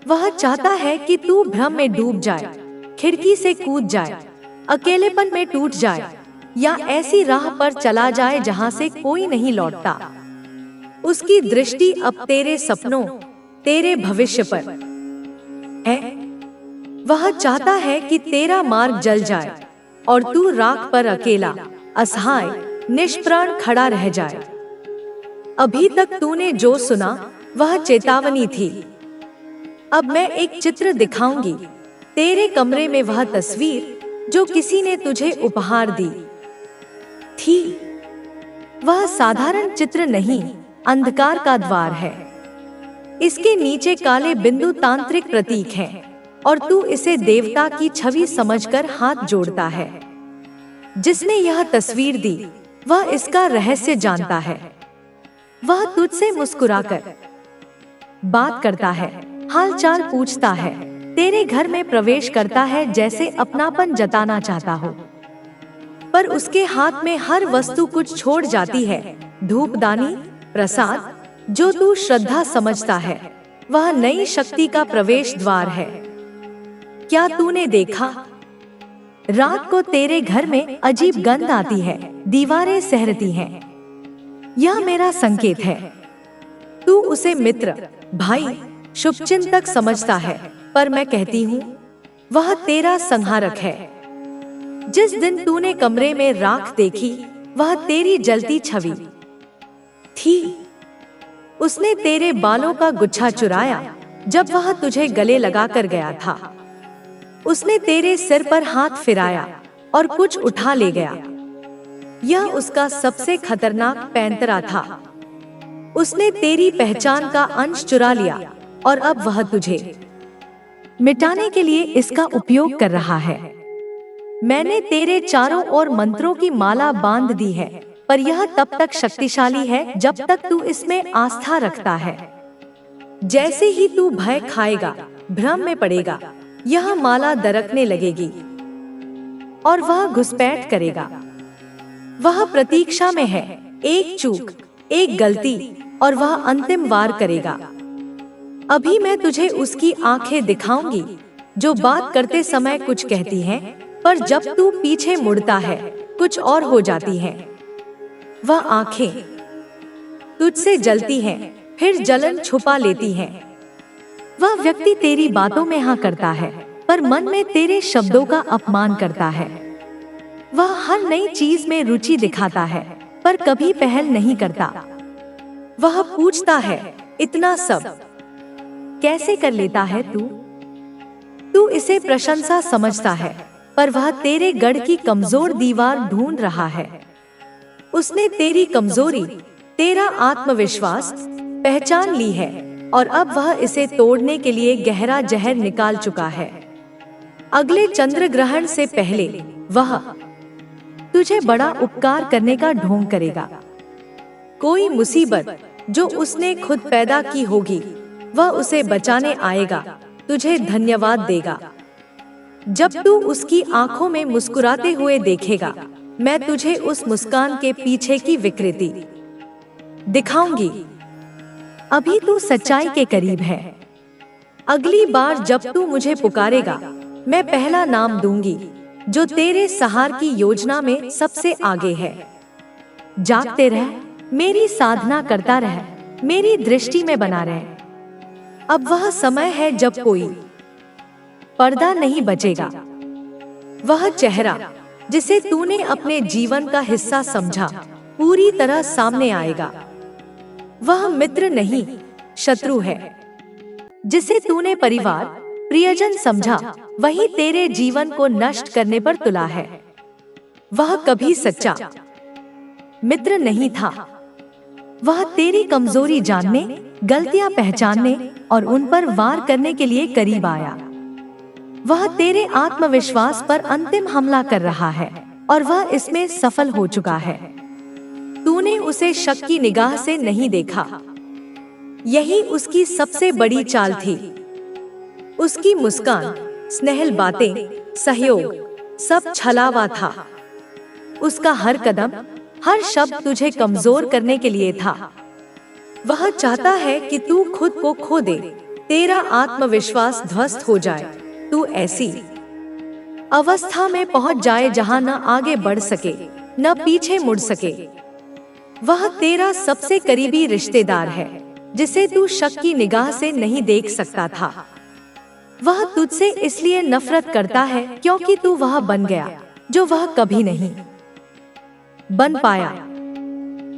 Speaker 1: वह चाहता है कि तू भ्रम में डूब जाए, खिड़की से कूद जाए, अकेलेपन में टूट जाए या ऐसी राह पर चला जाए जहां से कोई नहीं लौटता। उसकी दृष्टि अब तेरे सपनों, तेरे भविष्य पर है। वह चाहता है कि तेरा मार्ग जल जाए और तू राख पर अकेला, असहाय, निष्प्राण खड़ा रह जाए। अभी तक तूने जो सुना वह चेतावनी थी। अब मैं एक चित्र दिखाऊंगी, तेरे कमरे में वह तस्वीर जो किसी ने तुझे उपहार दी थी। वह साधारण चित्र नहीं, अंधकार का द्वार है। इसके नीचे काले बिंदु तांत्रिक प्रतीक हैं और तू इसे देवता की छवि समझकर हाथ जोड़ता है। जिसने यह तस्वीर दी वह इसका रहस्य जानता है। वह तुझसे मुस्कुराकर बात करता है, हालचाल पूछता है, तेरे घर में प्रवेश करता है जैसे अपनापन जताना चाहता हो। पर उसके हाथ में हर वस्तु कुछ छोड़ जाती है, धूपदानी, प्रसाद, जो तू श्रद्धा समझता है। वह नई शक्ति का प्रवेश द्वार है। क्या तूने देखा? रात को तेरे घर में अजीब गंध आती है, दीवारें सहरती हैं। यह मेरा संकेत है। तू उसे मित्र, भाई, शुभचिंतक समझता है, पर मैं कहती हूँ वह तेरा संहारक है। जिस दिन तूने कमरे में राख देखी वह तेरी जलती छवि थी। उसने तेरे बालों का गुच्छा चुराया जब वह तुझे गले लगाकर गया था। उसने तेरे सिर पर हाथ फिराया और कुछ उठा ले गया। यह उसका सबसे खतरनाक पैंतरा था। उसने तेरी पहचान का अंश चुरा लिया और अब वह तुझे मिटाने के लिए इसका उपयोग कर रहा है। मैंने तेरे चारों ओर मंत्रों की माला बांध दी है, पर यह तब तक शक्तिशाली है जब तक तू इसमें आस्था रखता है। जैसे ही तू भय खाएगा, भ्रम में पड़ेगा, यह माला दरकने लगेगी और वह घुसपैठ करेगा। वह प्रतीक्षा में है, एक चूक, एक गलती और वह अंतिम वार करेगा। अभी मैं तुझे उसकी आंखें दिखाऊंगी जो बात करते समय कुछ कहती हैं, पर जब तू पीछे मुड़ता है कुछ और हो जाती हैं। वह आंखें तुझसे जलती हैं, फिर जलन छुपा लेती हैं। वह व्यक्ति तेरी बातों में हाँ करता है, पर मन में तेरे शब्दों का अपमान करता है। वह हर नई चीज में रुचि दिखाता है, पर कभी पहल नहीं करता। वह पूछता है, इतना सब कैसे कर लेता है तू? तू इसे प्रशंसा समझता है, पर वह तेरे गढ़ की कमजोर दीवार ढूंढ रहा है। उसने तेरी कमजोरी, तेरा आत्मविश्वास पहचान ली है और अब वह इसे तोड़ने के लिए गहरा जहर निकाल चुका है। अगले चंद्र ग्रहण से पहले वह तुझे बड़ा उपकार करने का ढोंग करेगा। कोई मुसीबत जो उसने खुद पैदा की होगी, वह उसे बचाने आएगा, तुझे धन्यवाद देगा। जब तू उसकी आंखों में मुस्कुराते हुए देखेगा, मैं तुझे उस मुस्कान के पीछे की विकृति दिखाऊंगी। अभी तू सच्चाई के करीब है। अगली बार जब तू मुझे पुकारेगा, मैं पहला नाम दूंगी जो तेरे सहार की योजना में सबसे आगे है। जागते रह, मेरी साधना करता रह, मेरी दृष्टि में बना रह। अब वह समय है जब कोई पर्दा नहीं बचेगा। वह चेहरा जिसे तूने अपने जीवन का हिस्सा समझा, पूरी तरह सामने आएगा। वह मित्र नहीं, शत्रु है। जिसे तूने परिवार, प्रियजन समझा, वही तेरे जीवन को नष्ट करने पर तुला है। वह कभी सच्चा मित्र नहीं था। वह तेरी कमजोरी जानने, गलतियां पहचानने और उन पर वार करने के लिए करीब आया। वह तेरे आत्मविश्वास पर अंतिम हमला कर रहा है और वह इसमें सफल हो चुका है। तूने उसे शक की निगाह से नहीं देखा। यही उसकी सबसे बड़ी चाल थी। उसकी मुस्कान, स्नेहल बातें, सहयोग, सब छलावा था। उसका हर कदम, हर शब्द तुझे कमजोर करने के लिए था। वह चाहता है कि तू खुद को खो दे, तेरा आत्मविश्वास ध्वस्त हो जाए, तू ऐसी अवस्था में पहुंच जाए जहां न आगे बढ़ सके, न पीछे मुड़ सके। वह तेरा सबसे करीबी रिश्तेदार है, जिसे तू शक की निगाह से नहीं देख सकता था। वह तुझसे इसलिए नफरत करता है क्योंकि तू वह बन गया जो वह कभी नहीं बन पाया।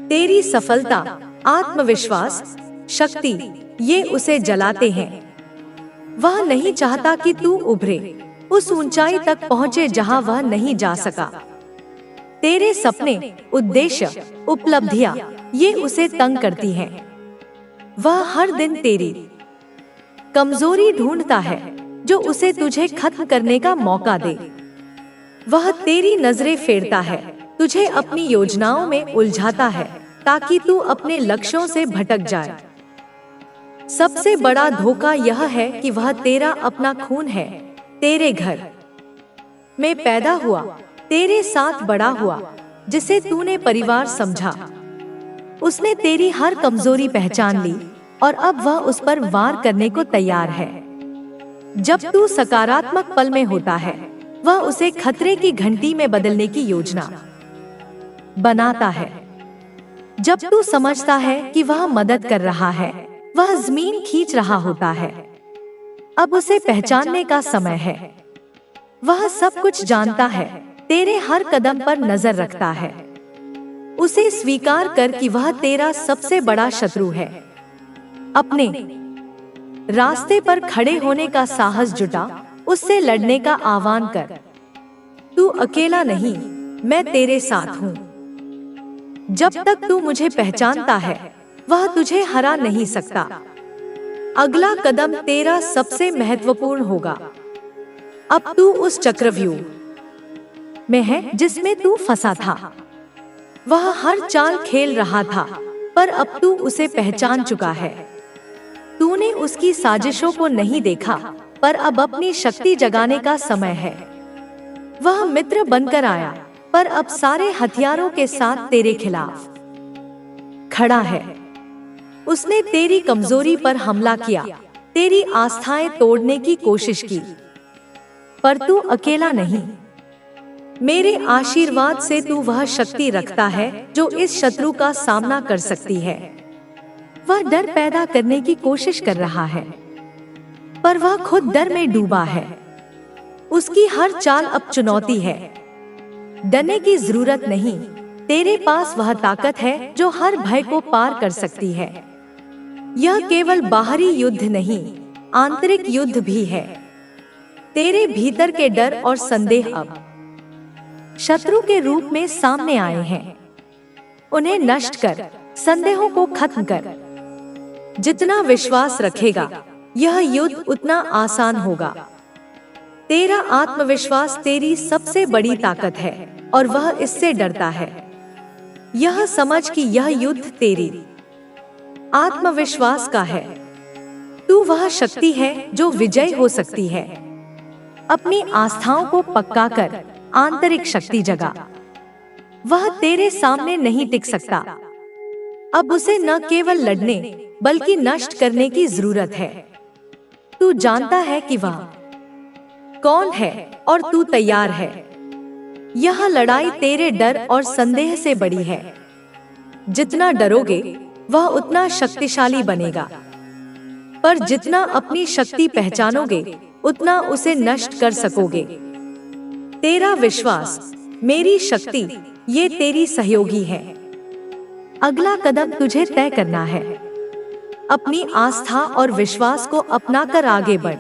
Speaker 1: तेरी सफलता, आत्मविश्वास, शक्ति, ये उसे जलाते हैं। वह नहीं चाहता कि तू उभरे, उस ऊंचाई तक पहुंचे जहां वह नहीं जा सका। तेरे सपने, उद्देश्य, उपलब्धियां, ये उसे तंग करती हैं। वह हर दिन तेरी कमजोरी ढूंढता है जो उसे तुझे खत्म करने का मौका दे। वह तेरी नजरें फेरता है, तुझे अपनी योजनाओं में उलझाता है ताकि तू अपने लक्ष्यों से भटक जाए। सबसे बड़ा धोखा यह है कि वह तेरा अपना खून है, तेरे घर में पैदा हुआ, तेरे साथ बड़ा हुआ, जिसे तूने परिवार समझा। उसने तेरी हर कमजोरी पहचान ली और अब वह उस पर वार करने को तैयार है। जब तू सकारात्मक पल में होता है, वह उसे खतरे की घंटी में बदलने की योजना बनाता है। जब तू समझता है कि वह मदद कर रहा है, वह जमीन खींच रहा होता है। अब उसे पहचानने का समय है। वह सब कुछ जानता है, तेरे हर कदम पर नजर रखता है। उसे स्वीकार कर कि वह तेरा सबसे बड़ा शत्रु है। अपने रास्ते पर खड़े होने का साहस जुटा, उससे लड़ने का आह्वान कर। तू अकेला नहीं, मैं तेरे साथ हूँ। जब तक तू मुझे पहचानता है, वह तुझे हरा नहीं सकता। अगला कदम तेरा सबसे महत्वपूर्ण होगा। अब तू उस चक्रव्यूह में है जिसमें तू फंसा था। वह हर चाल खेल रहा था, पर अब तू उसे पहचान चुका है। तूने उसकी साजिशों को नहीं देखा, पर अब अपनी शक्ति जगाने का समय है। वह मित्र बनकर आया, पर अब सारे हथियारों के साथ तेरे खिलाफ खड़ा है। उसने तेरी कमजोरी पर हमला किया, तेरी आस्थाएं तोड़ने की कोशिश की, पर तू अकेला नहीं। मेरे आशीर्वाद से तू वह शक्ति रखता है जो इस शत्रु का सामना कर सकती है। वह डर पैदा करने की कोशिश कर रहा है, पर वह खुद डर में डूबा है। उसकी हर चाल अब चुनौती है। डरने की जरूरत नहीं, तेरे पास वह ताकत है जो हर भय को पार कर सकती है। यह केवल बाहरी युद्ध नहीं, आंतरिक युद्ध भी है। तेरे भीतर के डर और संदेह अब शत्रु के रूप में सामने आए हैं। उन्हें नष्ट कर, संदेहों को खत्म कर। जितना विश्वास रखेगा, यह युद्ध उतना आसान होगा। तेरा आत्मविश्वास तेरी सबसे बड़ी ताकत है और वह इससे डरता है। यह समझ कि यह युद्ध तेरी आत्मविश्वास का है। तू वह शक्ति है जो विजय हो सकती है। अपनी आस्थाओं को पक्का कर, आंतरिक शक्ति जगा। वह तेरे सामने नहीं टिक सकता। अब उसे न केवल लड़ने बल्कि नष्ट करने की जरूरत है। तू जानता है कि वह कौन है और तू तैयार है। यह लड़ाई तेरे डर और संदेह से बड़ी है। जितना डरोगे वह उतना शक्तिशाली बनेगा, पर जितना अपनी शक्ति पहचानोगे उतना उसे नष्ट कर सकोगे। तेरा विश्वास, मेरी शक्ति, ये तेरी सहयोगी है। अगला कदम तुझे तय करना है। अपनी आस्था और विश्वास को अपनाकर आगे बढ़।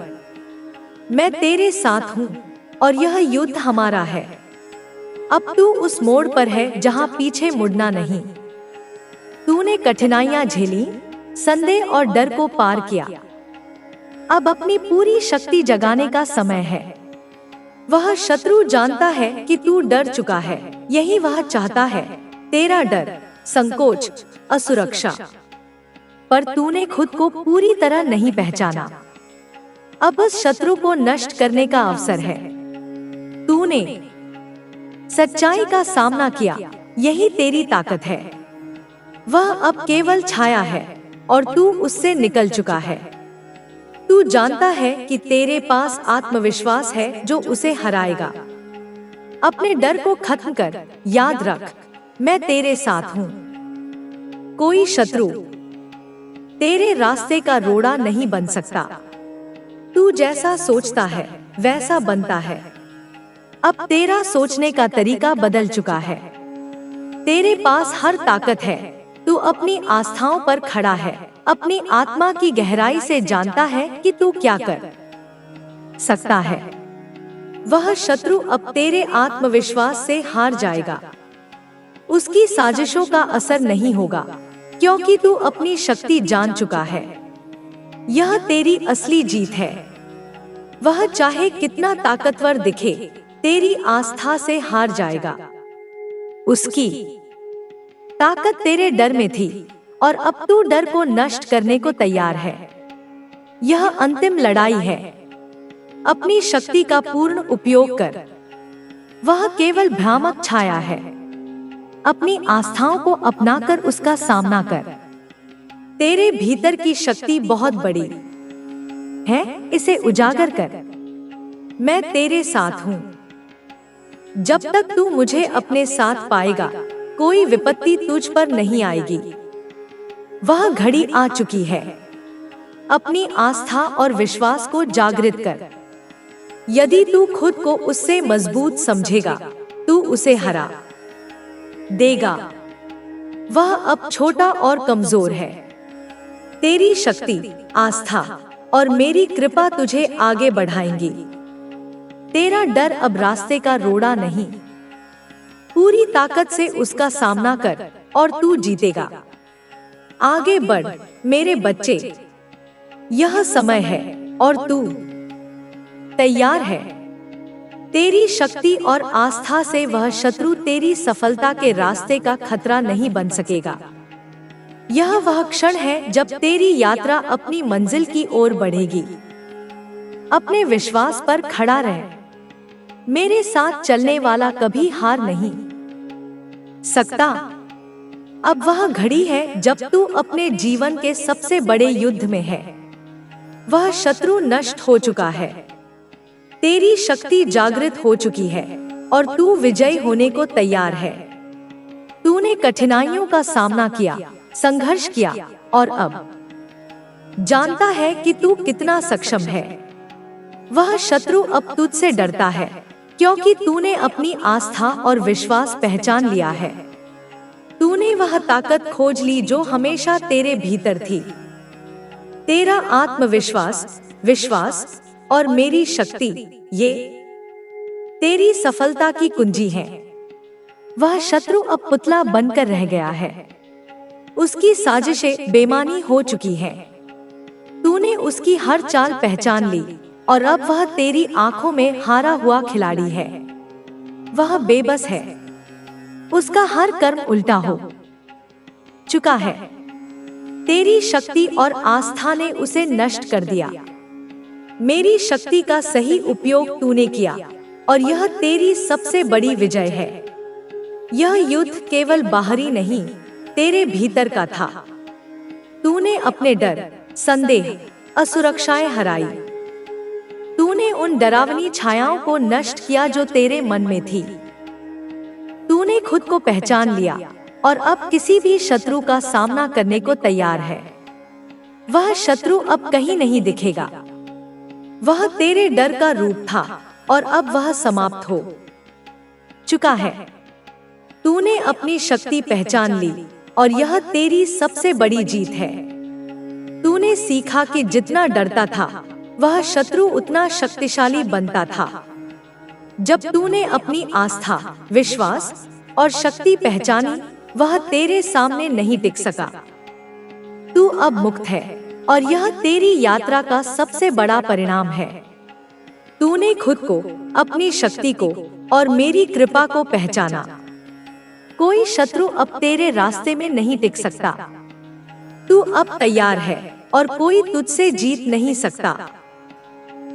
Speaker 1: मैं तेरे साथ हूँ और यह युद्ध हमारा है। अब तू उस मोड़ पर है जहाँ पीछे मुड़ना नहीं। तूने कठिनाइयाँ झेली, संदेह और डर को पार किया। अब अपनी पूरी शक्ति जगाने का समय है। वह शत्रु जानता है कि तू डर चुका है। यही वह चाहता है, तेरा डर, संकोच, असुरक्षा। पर तूने खुद को पूरी तरह नहीं पहचाना। अब उस शत्रु को नष्ट करने का अवसर है। तूने सच्चाई का सामना किया, यही तेरी ताकत है। वह अब केवल छाया है और तू उससे निकल चुका है। तू जानता है कि तेरे पास आत्मविश्वास है जो उसे हराएगा। अपने डर को खत्म कर, याद रख, मैं तेरे साथ हूँ। कोई शत्रु तेरे रास्ते का रोड़ा नहीं बन सकता। तू जैसा सोचता है वैसा बनता है। अब तेरा सोचने का तरीका बदल चुका है। तेरे पास हर ताकत है। तू अपनी आस्थाओं पर खड़ा है। अपनी आत्मा की गहराई से जानता है कि तू क्या कर सकता है। वह शत्रु अब तेरे आत्मविश्वास से हार जाएगा। उसकी साजिशों का असर नहीं होगा, क्योंकि तू अपनी शक्ति जान चुका है। यह तेरी असली जीत है। वह चाहे कितना ताकतवर दिखे, तेरी आस्था से हार जाएगा। उसकी ताकत तेरे डर में थी और अब तू डर को नष्ट करने को तैयार है। यह अंतिम लड़ाई है। अपनी शक्ति का पूर्ण उपयोग कर। वह केवल भ्रामक छाया है। अपनी आस्थाओं को अपनाकर उसका सामना कर। तेरे भीतर की शक्ति बहुत बड़ी है, इसे उजागर कर। मैं तेरे साथ हूँ। जब तक तू मुझे अपने साथ पाएगा, कोई विपत्ति तुझ पर नहीं आएगी। वह घड़ी आ चुकी है। अपनी आस्था और विश्वास को जागृत कर। यदि तू खुद को उससे मजबूत समझेगा, तू उसे हरा देगा। वह अब छोटा और कमजोर है। तेरी शक्ति, आस्था और मेरी कृपा तुझे आगे बढ़ाएंगी। तेरा डर अब रास्ते का रोड़ा नहीं। पूरी ताकत से उसका सामना कर और तू जीतेगा। आगे बढ़ मेरे बच्चे। यह समय है और तू तैयार है। तेरी शक्ति और आस्था से वह शत्रु तेरी सफलता के रास्ते का खतरा नहीं बन सकेगा। यह वह क्षण है जब तेरी यात्रा अपनी मंजिल की ओर बढ़ेगी। अपने विश्वास पर खड़ा रह। मेरे साथ चलने वाला कभी हार नहीं सकता। अब वह घड़ी है जब तू अपने जीवन के सबसे बड़े युद्ध में है। वह शत्रु नष्ट हो चुका है। तेरी शक्ति जागृत हो चुकी है और तू विजयी होने को तैयार है। तूने कठिनाइयों का सामना किया, संघर्ष किया और अब जानता है कि तू कितना सक्षम है। वह शत्रु अब तुझसे डरता है, क्योंकि तूने अपनी आस्था और विश्वास पहचान लिया है। तूने वह ताकत खोज ली जो हमेशा तेरे भीतर थी। तेरा आत्मविश्वास, विश्वास और मेरी शक्ति, ये तेरी सफलता की कुंजी है। वह शत्रु अब पुतला बनकर रह गया है। उसकी साजिशें बेमानी हो चुकी हैं। तूने उसकी हर चाल पहचान ली और अब वह तेरी आंखों में हारा हुआ खिलाड़ी है। वह बेबस है। उसका हर कर्म उल्टा हो चुका है। तेरी शक्ति और आस्था ने उसे नष्ट कर दिया। मेरी शक्ति का सही उपयोग तूने किया और यह तेरी सबसे बड़ी विजय है। यह युद्ध केवल बाहरी नहीं, तेरे भीतर का था। तूने अपने डर, संदेह, असुरक्षाएं हराई। तूने उन डरावनी छायाओं को नष्ट किया जो तेरे मन में थी। तूने खुद को पहचान लिया और अब किसी भी शत्रु का सामना करने को तैयार है। वह शत्रु अब कहीं नहीं दिखेगा। वह तेरे डर का रूप था और अब वह समाप्त हो चुका है। तूने अपनी शक्ति पहचान ली और यह तेरी सबसे बड़ी जीत है। तूने सीखा कि जितना डरता था वह शत्रु उतना शक्तिशाली बनता था। जब तूने अपनी आस्था, विश्वास और शक्ति पहचानी, वह तेरे सामने नहीं टिक सका। तू अब मुक्त है और यह तेरी यात्रा का सबसे बड़ा परिणाम है। तूने खुद को, अपनी शक्ति को और मेरी कृपा को पहचाना। कोई शत्रु अब तेरे रास्ते में नहीं टिक सकता। तू अब तैयार है और कोई तुझसे जीत नहीं सकता।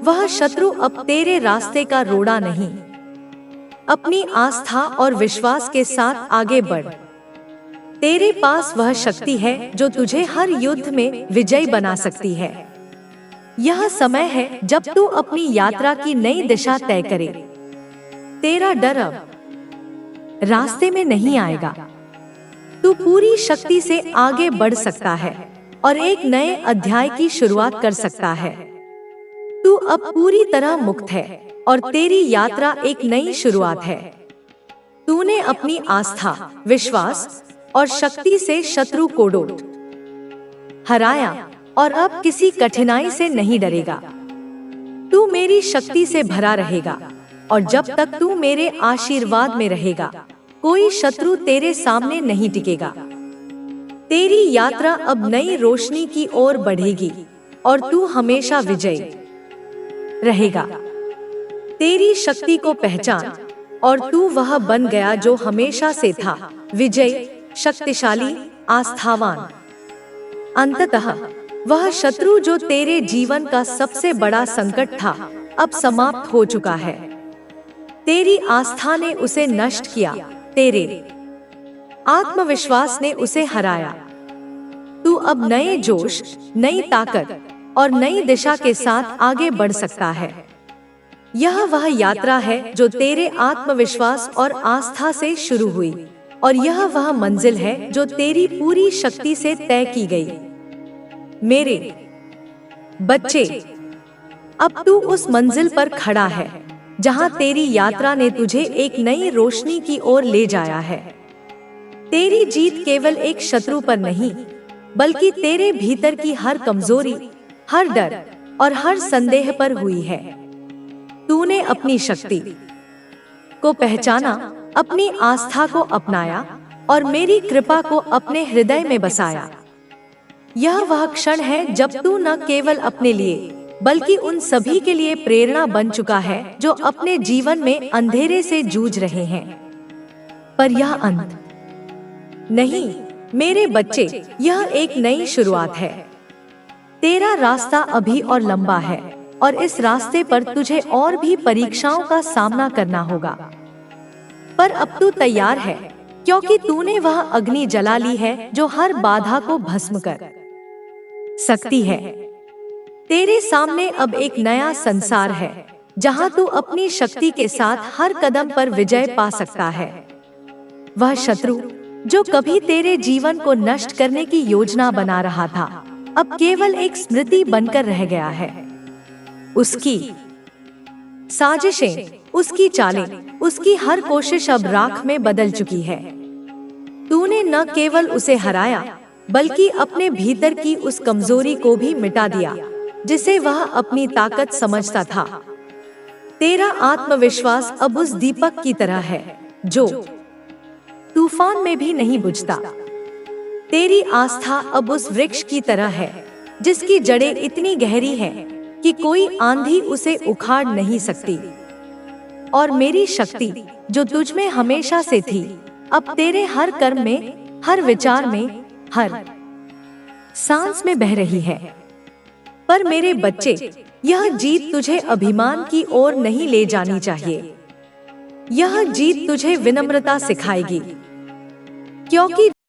Speaker 1: वह शत्रु अब तेरे रास्ते का रोड़ा नहीं। अपनी आस्था और विश्वास के साथ आगे बढ़। तेरे पास वह शक्ति है जो तुझे हर युद्ध में विजयी बना सकती है। यह समय है जब तू अपनी यात्रा की नई दिशा तय करे। तेरा डर अब रास्ते में नहीं आएगा। तू पूरी शक्ति से आगे बढ़ सकता है और एक नए अध्याय की शुरुआत कर सकता है। तू अब पूरी तरह मुक्त है और तेरी यात्रा एक नई शुरुआत है। तूने अपनी आस्था, विश्वास और शक्ति से शत्रु को हराया और अब किसी कठिनाई से नहीं डरेगा। तू मेरी शक्ति से भरा रहेगा और जब तक तू मेरे आशीर्वाद में रहेगा, कोई शत्रु तेरे सामने नहीं टिकेगा। तेरी यात्रा अब नई रोशनी की ओर बढ़ेगी और तू हमेशा विजयी रहेगा। तेरी शक्ति को पहचान और तू वह बन गया जो हमेशा से था, विजयी, शक्तिशाली, आस्थावान। अंततः वह शत्रु जो तेरे जीवन का सबसे बड़ा संकट था, अब समाप्त हो चुका है। तेरी आस्था ने उसे नष्ट किया, तेरे आत्मविश्वास ने उसे हराया। तू अब नए जोश, नई ताकत और नई दिशा के साथ आगे बढ़ सकता है। यह वह यात्रा है जो तेरे आत्मविश्वास और आस्था से शुरू हुई और यह वह मंजिल है जो तेरी पूरी शक्ति से तय की गई। मेरे बच्चे, अब तू उस मंजिल पर खड़ा है जहां तेरी यात्रा ने तुझे एक नई रोशनी की ओर ले जाया है। तेरी जीत केवल एक शत्रु पर नहीं, बल्कि तेरे भीतर की हर कमजोरी, हर डर और हर संदेह पर हुई है। तूने अपनी शक्ति को पहचाना, अपनी आस्था को अपनाया और मेरी कृपा को अपने हृदय में बसाया। यह वह क्षण है जब तू न केवल अपने लिए बल्कि उन सभी के लिए प्रेरणा बन चुका है जो अपने जीवन में अंधेरे से जूझ रहे हैं। पर यह अंत नहीं, मेरे बच्चे, यह एक नई शुरुआत है। तेरा रास्ता अभी और लंबा है और इस रास्ते पर तुझे और भी परीक्षाओं का सामना करना होगा। पर अब तू तैयार है, क्योंकि तूने वह अग्नि जला ली है जो हर बाधा को भस्म कर सकती है। तेरे सामने अब एक नया संसार है जहां तू अपनी शक्ति के साथ हर कदम पर विजय पा सकता है। वह शत्रु जो कभी तेरे जीवन को नष्ट करने की योजना बना रहा था, अब केवल एक स्मृति बनकर रह गया है। उसकी साजिशें, उसकी चालें, उसकी हर कोशिश अब राख में बदल चुकी है। तूने न केवल उसे हराया, बल्कि अपने भीतर की उस कमजोरी को भी मिटा दिया जिसे वह अपनी ताकत समझता था। तेरा आत्मविश्वास अब उस दीपक की तरह है जो तूफान में भी नहीं बुझता। तेरी आस्था अब उस वृक्ष की तरह है जिसकी जड़ें इतनी गहरी हैं कि कोई आंधी उसे उखाड़ नहीं सकती। और मेरी शक्ति जो तुझमें हमेशा से थी, अब तेरे हर कर्म में, हर विचार में, हर सांस में बह रही है। पर मेरे बच्चे, यह जीत तुझे अभिमान की ओर नहीं ले जानी चाहिए। यह जीत तुझे विनम्रता सिखाएगी, क्योंकि